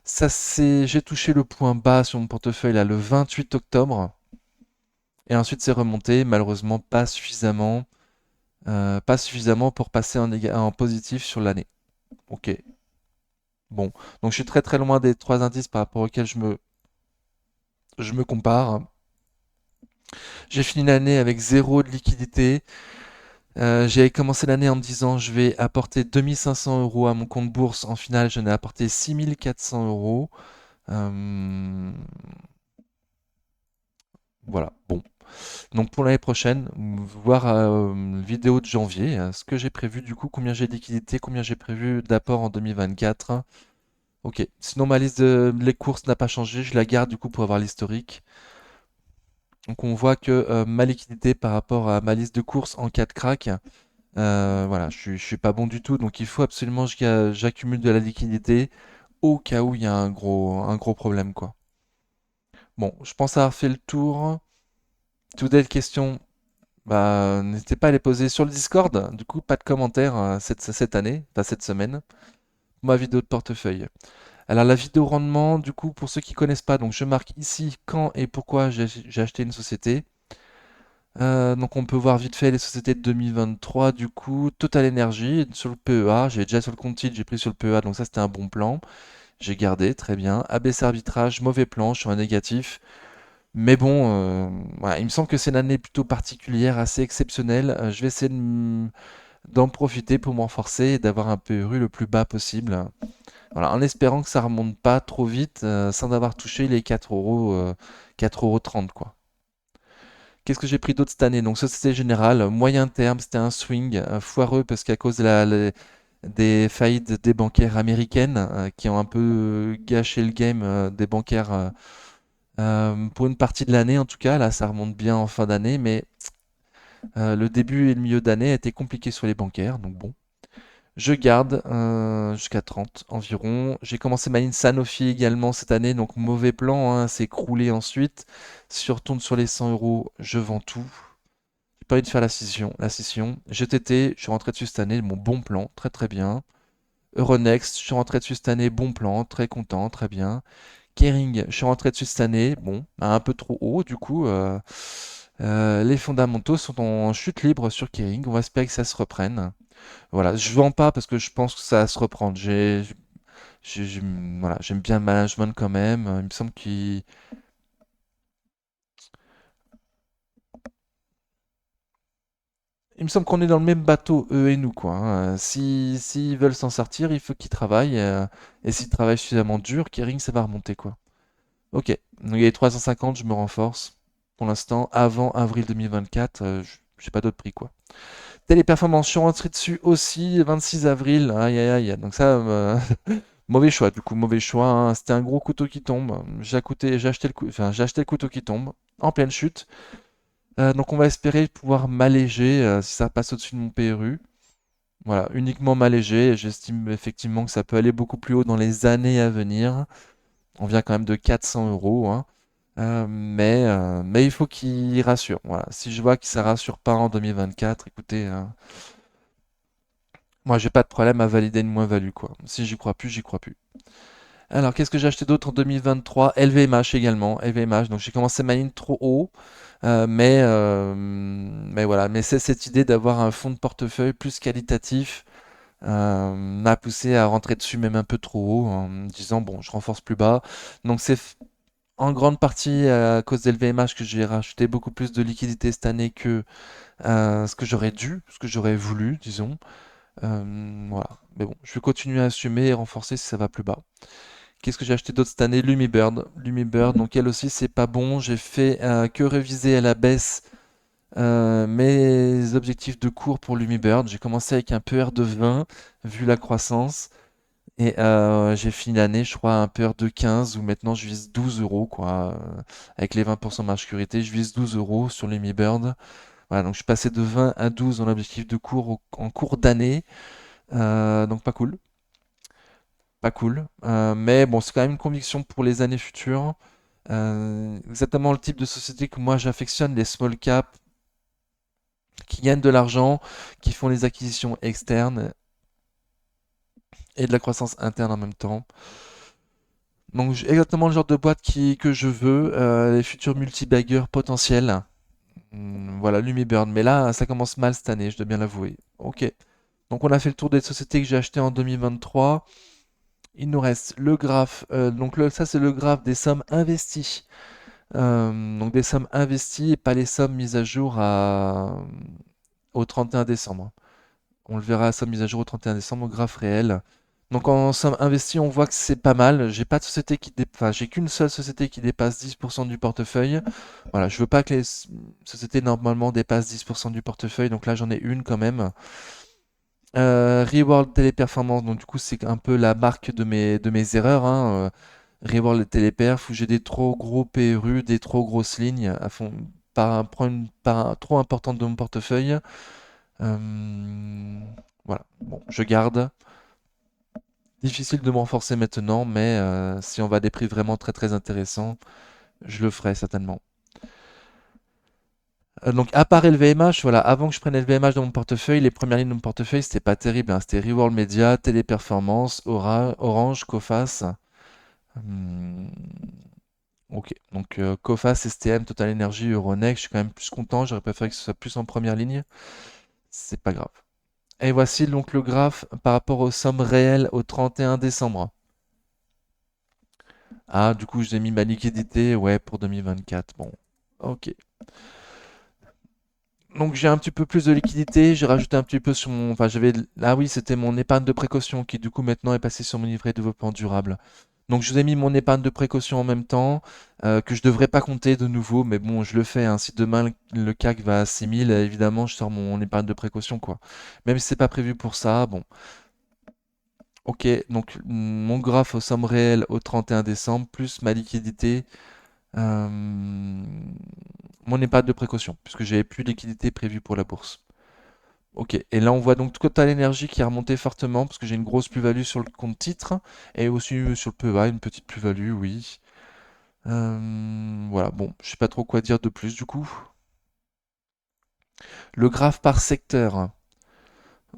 J'ai touché le point bas sur mon portefeuille là le 28 octobre et ensuite c'est remonté, malheureusement pas suffisamment pour passer en positif sur l'année. Ok, bon, donc je suis très très loin des trois indices par rapport auxquels je me compare. J'ai fini l'année avec zéro de liquidité. J'ai commencé l'année en me disant je vais apporter 2 500 € à mon compte bourse. En finale, je n'ai apporté 6 400 €. Euh, voilà, bon. Donc pour l'année prochaine, voir vidéo de janvier, ce que j'ai prévu du coup, combien j'ai de liquidité, combien j'ai prévu d'apport en 2024. Ok, sinon ma liste de les courses n'a pas changé, je la garde du coup pour avoir l'historique. Donc on voit que ma liquidité par rapport à ma liste de courses en cas de crack, voilà, je suis pas bon du tout, donc il faut absolument que j'accumule de la liquidité au cas où il y a un gros problème, quoi. Bon, je pense avoir fait le tour. Toutes les questions, bah, n'hésitez pas à les poser sur le Discord. Du coup, pas de commentaires cette année, pas cette semaine. Ma vidéo de portefeuille. Alors la vidéo rendement, du coup, pour ceux qui connaissent pas, donc je marque ici quand et pourquoi j'ai acheté une société. Donc on peut voir vite fait les sociétés de 2023, du coup, Total Energy sur le PEA, j'ai déjà sur le compte titre, j'ai pris sur le PEA, donc ça c'était un bon plan. J'ai gardé, très bien. ABC arbitrage, mauvais plan, je suis un négatif. Mais bon, voilà, il me semble que c'est une année plutôt particulière, assez exceptionnelle. Je vais essayer d'en profiter pour m'en forcer et d'avoir un PRU le plus bas possible. Voilà, en espérant que ça remonte pas trop vite, sans avoir touché les 4 euros, 4,30 € quoi. Qu'est-ce que j'ai pris d'autre cette année? Donc Société Générale, moyen terme, c'était un swing foireux parce qu'à cause des faillites des bancaires américaines qui ont un peu gâché le game des bancaires pour une partie de l'année en tout cas. Là, ça remonte bien en fin d'année, mais le début et le milieu d'année a été compliqué sur les bancaires. Donc bon, je garde jusqu'à 30 environ. J'ai commencé ma ligne Sanofi également cette année, donc mauvais plan, hein, c'est écroulé ensuite. Si je retourne sur les 100 euros, je vends tout. J'ai pas envie de faire la scission. GTT, je suis rentré dessus cette année, mon bon plan, très très bien. Euronext, je suis rentré dessus cette année, bon plan, très content, très bien. Kering, je suis rentré dessus cette année, bon, un peu trop haut du coup. Les fondamentaux sont en chute libre sur Kering, on va espérer que ça se reprenne. Voilà, je vends pas parce que je pense que ça va se reprendre. Voilà, j'aime bien le management quand même. Il me semble qu'on est dans le même bateau, eux et nous, quoi, hein. S'ils veulent s'en sortir, il faut qu'ils travaillent. Et s'ils travaillent suffisamment dur, Kering, ça va remonter, quoi. Ok, donc il y a les 350, je me renforce. Pour l'instant, avant avril 2024, j'ai pas d'autre prix, quoi. Téléperformance, je suis rentré dessus aussi, 26 avril. Aïe, aïe, aïe. Donc ça, mauvais choix, du coup, mauvais choix, hein. C'était un gros couteau qui tombe. J'ai acheté le couteau qui tombe en pleine chute. Donc on va espérer pouvoir m'alléger si ça passe au-dessus de mon PRU. Voilà, uniquement m'alléger. J'estime effectivement que ça peut aller beaucoup plus haut dans les années à venir. On vient quand même de 400 euros, hein. Mais il faut qu'il rassure. Voilà. Si je vois que ça rassure pas en 2024, écoutez, moi j'ai pas de problème à valider une moins-value, quoi. Si j'y crois plus, j'y crois plus. Alors, qu'est-ce que j'ai acheté d'autre en 2023? LVMH également, LVMH. Donc j'ai commencé ma ligne trop haut, mais voilà. Mais c'est cette idée d'avoir un fonds de portefeuille plus qualitatif m'a poussé à rentrer dessus même un peu trop haut en me disant bon, je renforce plus bas. Donc en grande partie à cause d'LVMH que j'ai racheté beaucoup plus de liquidités cette année que ce que j'aurais dû, ce que j'aurais voulu, disons. Voilà. Mais bon, je vais continuer à assumer et renforcer si ça va plus bas. Qu'est-ce que j'ai acheté d'autre cette année? Lumibird. Lumibird, donc elle aussi, c'est pas bon. J'ai fait que réviser à la baisse mes objectifs de cours pour Lumibird. J'ai commencé avec un PR de 20, vu la croissance. Et j'ai fini l'année, je crois, à un PR de 15, où maintenant je vise 12 euros, quoi. Avec les 20% de marge sécurité, je vise 12 euros sur Lumibird. Voilà, donc je suis passé de 20 à 12 dans l'objectif de cours en cours d'année. Donc pas cool, pas cool. Mais bon, c'est quand même une conviction pour les années futures. Exactement le type de société que moi j'affectionne, les small caps qui gagnent de l'argent, qui font les acquisitions externes et de la croissance interne en même temps. Donc exactement le genre de boîte que je veux, les futurs multi-baggers potentiels. Voilà, Lumibird. Mais là, ça commence mal cette année, je dois bien l'avouer. Ok. Donc on a fait le tour des sociétés que j'ai achetées en 2023. Il nous reste le graphe. Ça, c'est le graphe des sommes investies. Donc des sommes investies et pas les sommes mises à jour au 31 décembre. On le verra, somme mise à jour au 31 décembre, au graphe réel. Donc en somme investie, on voit que c'est pas mal. J'ai pas de société enfin, j'ai qu'une seule société qui dépasse 10% du portefeuille. Voilà, je veux pas que les sociétés normalement dépassent 10% du portefeuille, donc là j'en ai une quand même. Reworld Téléperformance, donc du coup c'est un peu la marque de mes erreurs, hein. Reworld Téléperf où j'ai des trop gros PRU, des trop grosses lignes à fond, prendre une part trop importante de mon portefeuille. Euh, voilà, bon, je garde. Difficile de me renforcer maintenant, mais si on va à des prix vraiment très très intéressants, je le ferai certainement. Donc à part LVMH, voilà, avant que je prenne LVMH dans mon portefeuille, les premières lignes de mon portefeuille, c'était pas terrible, hein. C'était Reworld Media, Téléperformance, Orange, Coface. Hum, ok, donc Coface, STM, Total Energy, Euronext, je suis quand même plus content, j'aurais préféré que ce soit plus en première ligne. C'est pas grave. Et voici donc le graphe par rapport aux sommes réelles au 31 décembre. Ah, du coup, j'ai mis ma liquidité, ouais, pour 2024. Bon, ok. Donc j'ai un petit peu plus de liquidité, j'ai rajouté un petit peu sur mon... Enfin, ah oui, c'était mon épargne de précaution qui, du coup, maintenant est passée sur mon livret de développement durable. Donc je vous ai mis mon épargne de précaution en même temps, que je devrais pas compter de nouveau, mais bon, je le fais, hein. Si demain le CAC va à 6000, évidemment, je sors mon épargne de précaution, quoi. Même si c'est pas prévu pour ça, bon. Ok, donc mon graphe aux sommes réelles au 31 décembre, plus ma liquidité. Euh, Mon épargne de précaution, puisque j'avais plus de liquidité prévue pour la bourse. Ok, et là on voit donc Total Energy qui a remonté fortement, parce que j'ai une grosse plus-value sur le compte titre, et aussi sur le PEA, une petite plus-value, oui. Voilà, bon, je sais pas trop quoi dire de plus du coup. Le graphe par secteur.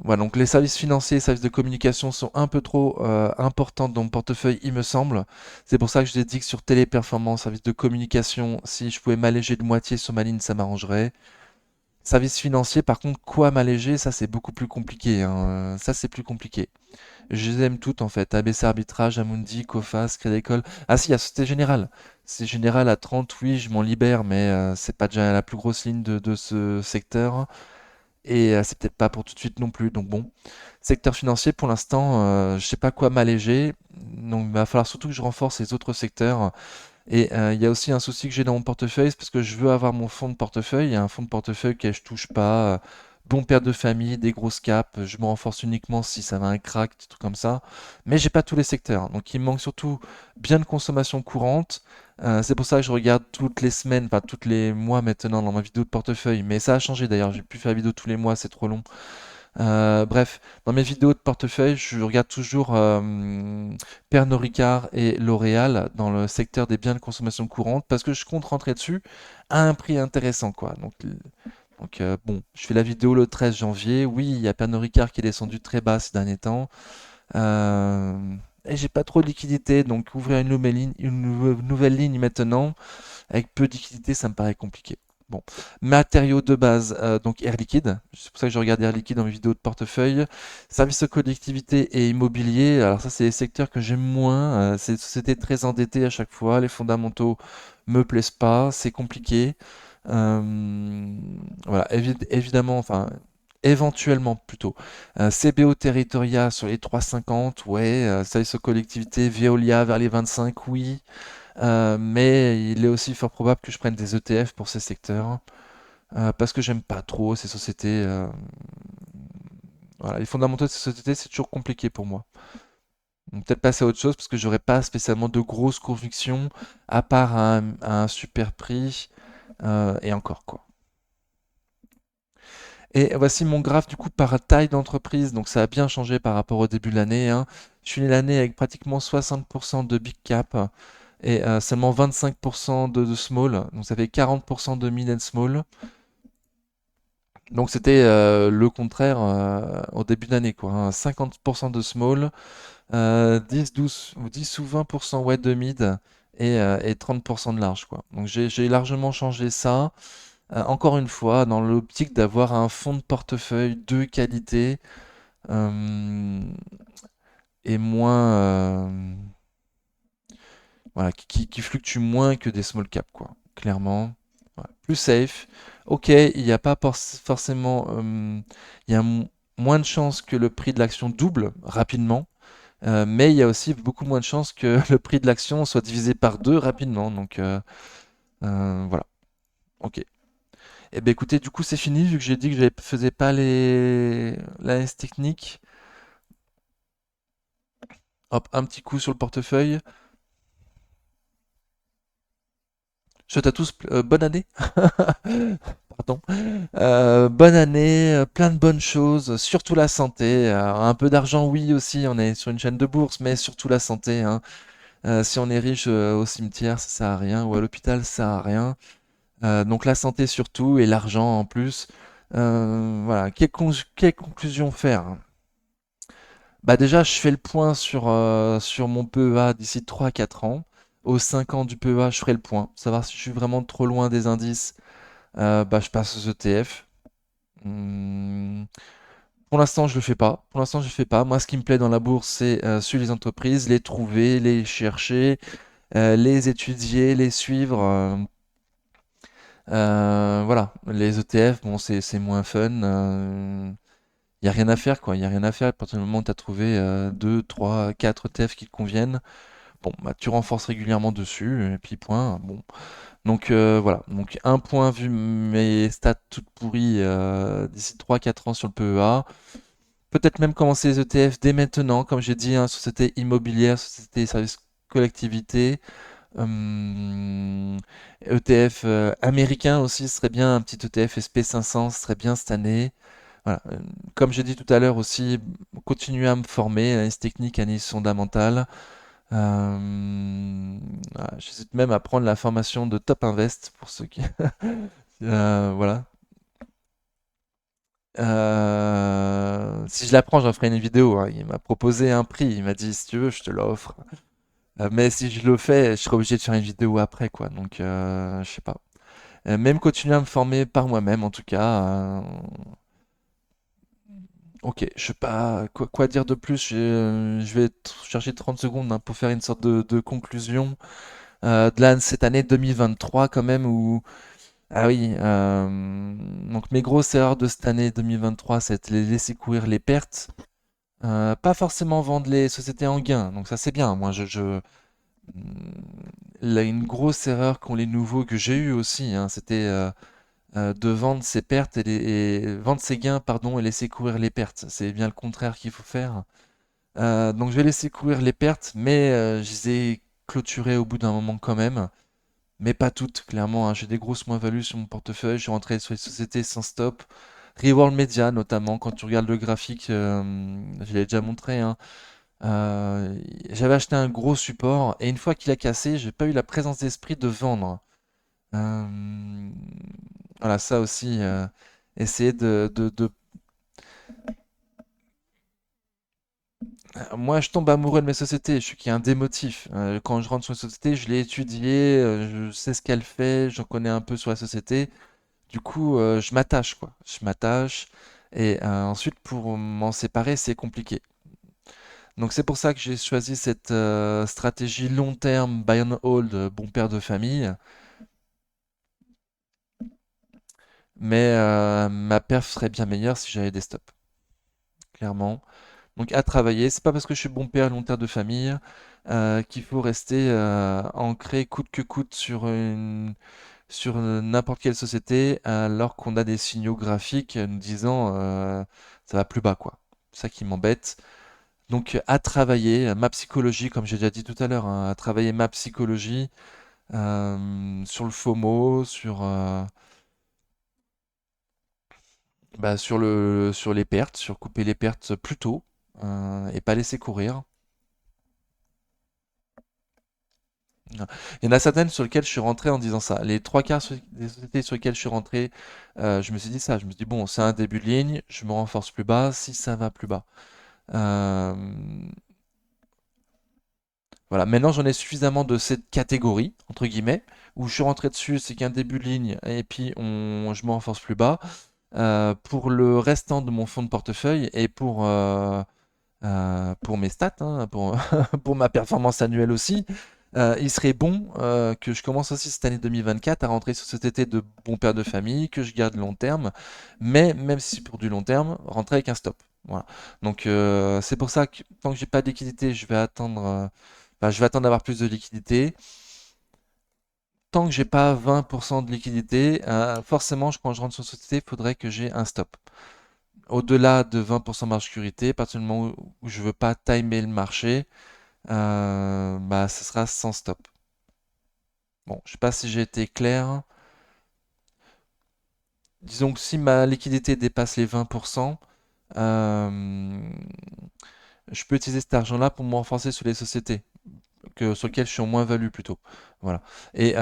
Voilà, donc les services financiers et services de communication sont un peu trop importants dans mon portefeuille, il me semble. C'est pour ça que je l'ai dit que sur Téléperformance, services de communication, si je pouvais m'alléger de moitié sur ma ligne, ça m'arrangerait. Services financiers, par contre, quoi m'alléger, ça c'est beaucoup plus compliqué, hein. Ça c'est plus compliqué. Je les aime toutes en fait. ABC Arbitrage, Amundi, Coface, Crédit Agricole. Ah si, il y a Société Générale. Société Générale à 30, oui, je m'en libère, mais c'est pas déjà la plus grosse ligne de ce secteur. Et c'est peut-être pas pour tout de suite non plus. Donc bon, secteur financier, pour l'instant, je sais pas quoi m'alléger. Donc il va falloir surtout que je renforce les autres secteurs. Et il y a aussi un souci que j'ai dans mon portefeuille, c'est parce que je veux avoir mon fonds de portefeuille. Il y a un fonds de portefeuille que je touche pas. Bon père de famille, des grosses capes. Je me renforce uniquement si ça va un crack, des trucs comme ça. Mais j'ai pas tous les secteurs. Donc il me manque surtout bien de consommation courante. C'est pour ça que je regarde toutes les semaines, enfin tous les mois maintenant dans ma vidéo de portefeuille. Mais ça a changé d'ailleurs. J'ai pu faire la vidéo tous les mois, c'est trop long. Bref, dans mes vidéos de portefeuille, je regarde toujours Pernod Ricard et L'Oréal dans le secteur des biens de consommation courante parce que je compte rentrer dessus à un prix intéressant, quoi. Donc, bon, je fais la vidéo le 13 janvier. Oui, il y a Pernod Ricard qui est descendu très bas ces derniers temps. Et j'ai pas trop de liquidité, donc ouvrir une nouvelle ligne maintenant avec peu de liquidité, ça me paraît compliqué. Bon, matériaux de base, donc Air Liquide. C'est pour ça que je regarde Air Liquide dans mes vidéos de portefeuille. Services aux collectivités et immobilier. Alors ça, c'est les secteurs que j'aime moins. C'est des sociétés très endettées à chaque fois. Les fondamentaux me plaisent pas. C'est compliqué. Euh, voilà, évidemment, enfin, éventuellement plutôt. CBO Territoria sur les 3,50, ouais. Services aux collectivités, Veolia vers les 25, oui. Mais il est aussi fort probable que je prenne des ETF pour ces secteurs, parce que j'aime pas trop ces sociétés. Voilà, les fondamentaux de ces sociétés, c'est toujours compliqué pour moi. Donc peut-être passer à autre chose, parce que j'aurais pas spécialement de grosses convictions, à part un super prix, et encore quoi. Et voici mon graphe du coup par taille d'entreprise. Donc ça a bien changé par rapport au début de l'année, hein. Je finis l'année avec pratiquement 60% de big cap et seulement 25% de small. Donc ça fait 40% de mid and small. Donc c'était le contraire au début d'année, quoi, hein. 50% de small, 10, 12 ou 10 ou 20% ouais, de mid et 30% de large, quoi. Donc j'ai largement changé ça. Encore une fois, dans l'optique d'avoir un fonds de portefeuille de qualité euh, et moins, voilà, qui fluctue moins que des small caps, quoi. Clairement, voilà. Plus safe. Ok, il n'y a pas forcément, il y a moins de chances que le prix de l'action double rapidement, mais il y a aussi beaucoup moins de chances que le prix de l'action soit divisé par deux rapidement. Donc voilà. Ok. Eh ben écoutez, du coup c'est fini vu que j'ai dit que je ne faisais pas l'AS technique. Hop, un petit coup sur le portefeuille. Je souhaite à tous bonne année. Pardon. Bonne année, plein de bonnes choses, surtout la santé. Un peu d'argent, oui aussi, on est sur une chaîne de bourse, mais surtout la santé, hein. Si on est riche au cimetière, ça sert à rien, ou à l'hôpital, ça sert à rien. Donc la santé surtout, et l'argent en plus. Voilà, quelle conclusion faire? Bah déjà, je fais le point sur mon PEA d'ici 3 4 ans. Aux 5 ans du PEA, je ferai le point. Savoir si je suis vraiment trop loin des indices, bah, je passe aux ETF. Hmm, Pour l'instant, je le fais pas. Pour l'instant, je le fais pas. Moi, ce qui me plaît dans la bourse, c'est suivre les entreprises, les trouver, les chercher, les étudier, les suivre. Voilà. Les ETF, bon, c'est moins fun. Il y a rien à faire, quoi. Il y a rien à faire. À partir du moment où tu as trouvé 2, 3, 4 ETF qui te conviennent, bon, bah, tu renforces régulièrement dessus, et puis point. Bon. Donc voilà. Donc un point vu mes stats toutes pourries d'ici 3 4 ans sur le PEA. Peut-être même commencer les ETF dès maintenant, comme j'ai dit, hein, société immobilière, société services collectivité, ETF américain aussi, ce serait bien, un petit ETF SP 500, ce serait bien cette année. Voilà. Comme j'ai dit tout à l'heure aussi, continuer à me former, analyse technique, analyse fondamentale. Voilà, j'hésite même à prendre la formation de Top Invest pour ceux qui... voilà. Si je la prends, j'en ferai une vidéo, hein. Il m'a proposé un prix. Il m'a dit, si tu veux, je te l'offre. Mais si je le fais, je serai obligé de faire une vidéo après, quoi. Donc, je sais pas. Même continuer à me former par moi-même, en tout cas. Ok, je sais pas quoi dire de plus. Je vais chercher 30 secondes, hein, pour faire une sorte de conclusion de cette année 2023 quand même où ah oui, donc mes grosses erreurs de cette année 2023, c'est de les laisser courir les pertes. Pas forcément vendre les sociétés en gain, donc ça c'est bien. Moi, là, une grosse erreur qu'ont les nouveaux que j'ai eu aussi, hein, c'était de vendre ses pertes et vendre ses gains, pardon, et laisser courir les pertes. C'est bien le contraire qu'il faut faire. Donc je vais laisser courir les pertes, mais je les ai clôturées au bout d'un moment quand même. Mais pas toutes, clairement, hein. J'ai des grosses moins-values sur mon portefeuille. Je suis rentré sur les sociétés sans stop. Reworld Media, notamment, quand tu regardes le graphique, je l'ai déjà montré, hein. Euh, J'avais acheté un gros support et une fois qu'il a cassé, j'ai pas eu la présence d'esprit de vendre. Euh, voilà, ça aussi, essayer moi, je tombe amoureux de mes sociétés. Je suis qui un démotif. Quand je rentre sur une société, je l'ai étudiée, je sais ce qu'elle fait, j'en connais un peu sur la société. Du coup, je m'attache, quoi. Je m'attache et ensuite pour m'en séparer, c'est compliqué. Donc c'est pour ça que j'ai choisi cette stratégie long terme, buy and hold, bon père de famille. Mais ma perf serait bien meilleure si j'avais des stops, clairement. Donc à travailler. C'est pas parce que je suis bon père long terme de famille qu'il faut rester ancré coûte que coûte sur n'importe quelle société alors qu'on a des signaux graphiques nous disant ça va plus bas, quoi. C'est ça qui m'embête. Donc à travailler ma psychologie, comme j'ai déjà dit tout à l'heure, hein, à travailler ma psychologie sur le FOMO, Bah, sur les pertes, sur couper les pertes plus tôt et pas laisser courir. Voilà. Il y en a certaines sur lesquelles je suis rentré en disant ça. Les trois quarts des sociétés sur lesquelles je suis rentré, je me suis dit ça. Je me suis dit, bon, c'est un début de ligne, je me renforce plus bas si ça va plus bas. Euh, voilà. Maintenant, j'en ai suffisamment de cette catégorie, entre guillemets, où je suis rentré dessus, c'est qu'un début de ligne, et puis je me renforce plus bas. Pour le restant de mon fonds de portefeuille et pour mes stats, hein, pour ma performance annuelle aussi, il serait bon que je commence aussi cette année 2024 à rentrer sur cet été de bon père de famille, que je garde long terme, mais même si pour du long terme, rentrer avec un stop. Voilà. Donc c'est pour ça que tant que j'ai pas de liquidité, je vais attendre d'avoir plus de liquidité. Tant que j'ai pas 20% de liquidité, forcément, quand je rentre sur une société, il faudrait que j'ai un stop. Au-delà de 20% marge sécurité, à partir du moment où je veux pas timer le marché, bah, ce sera sans stop. Bon, je sais pas si j'ai été clair. Disons que si ma liquidité dépasse les 20%, euh, je peux utiliser cet argent-là pour me renforcer sur les sociétés sur lesquelles je suis en moins-value plutôt. Voilà. Et,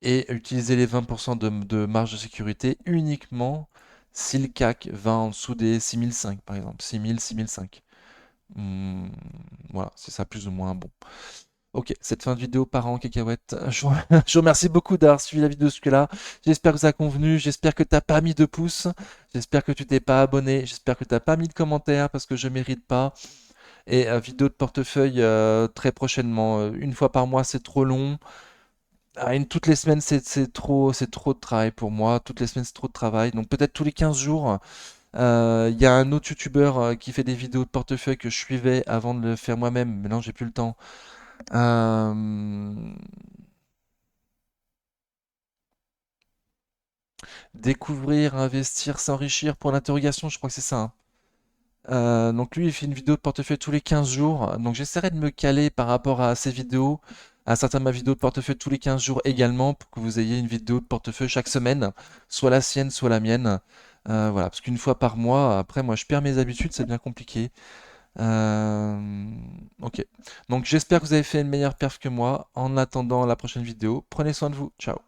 et utiliser les 20% de marge de sécurité uniquement si le CAC va en dessous des 6005 par exemple. 6000, 6005. Hmm, voilà, c'est ça plus ou moins bon. Ok, cette fin de vidéo part en cacahuète. Je vous remercie beaucoup d'avoir suivi la vidéo jusque-là. J'espère que ça a convenu. J'espère que t'as pas mis de pouces. J'espère que tu t'es pas abonné. J'espère que t'as pas mis de commentaires parce que je mérite pas. Et vidéo de portefeuille très prochainement. Une fois par mois, c'est trop long. Toutes les semaines, c'est trop de travail pour moi. Toutes les semaines, c'est trop de travail. Donc peut-être tous les 15 jours. Il y a un autre youtubeur qui fait des vidéos de portefeuille que je suivais avant de le faire moi-même. Maintenant, j'ai plus le temps. Euh, Découvrir, investir, s'enrichir pour l'interrogation, je crois que c'est ça, hein. Donc lui, il fait une vidéo de portefeuille tous les 15 jours. Donc j'essaierai de me caler par rapport à ces vidéos, à certaines de ma vidéo de portefeuille tous les 15 jours également, pour que vous ayez une vidéo de portefeuille chaque semaine, soit la sienne, soit la mienne. Voilà, parce qu'une fois par mois, après moi je perds mes habitudes, c'est bien compliqué. Euh, ok. Donc j'espère que vous avez fait une meilleure perf que moi. En attendant la prochaine vidéo, prenez soin de vous. Ciao.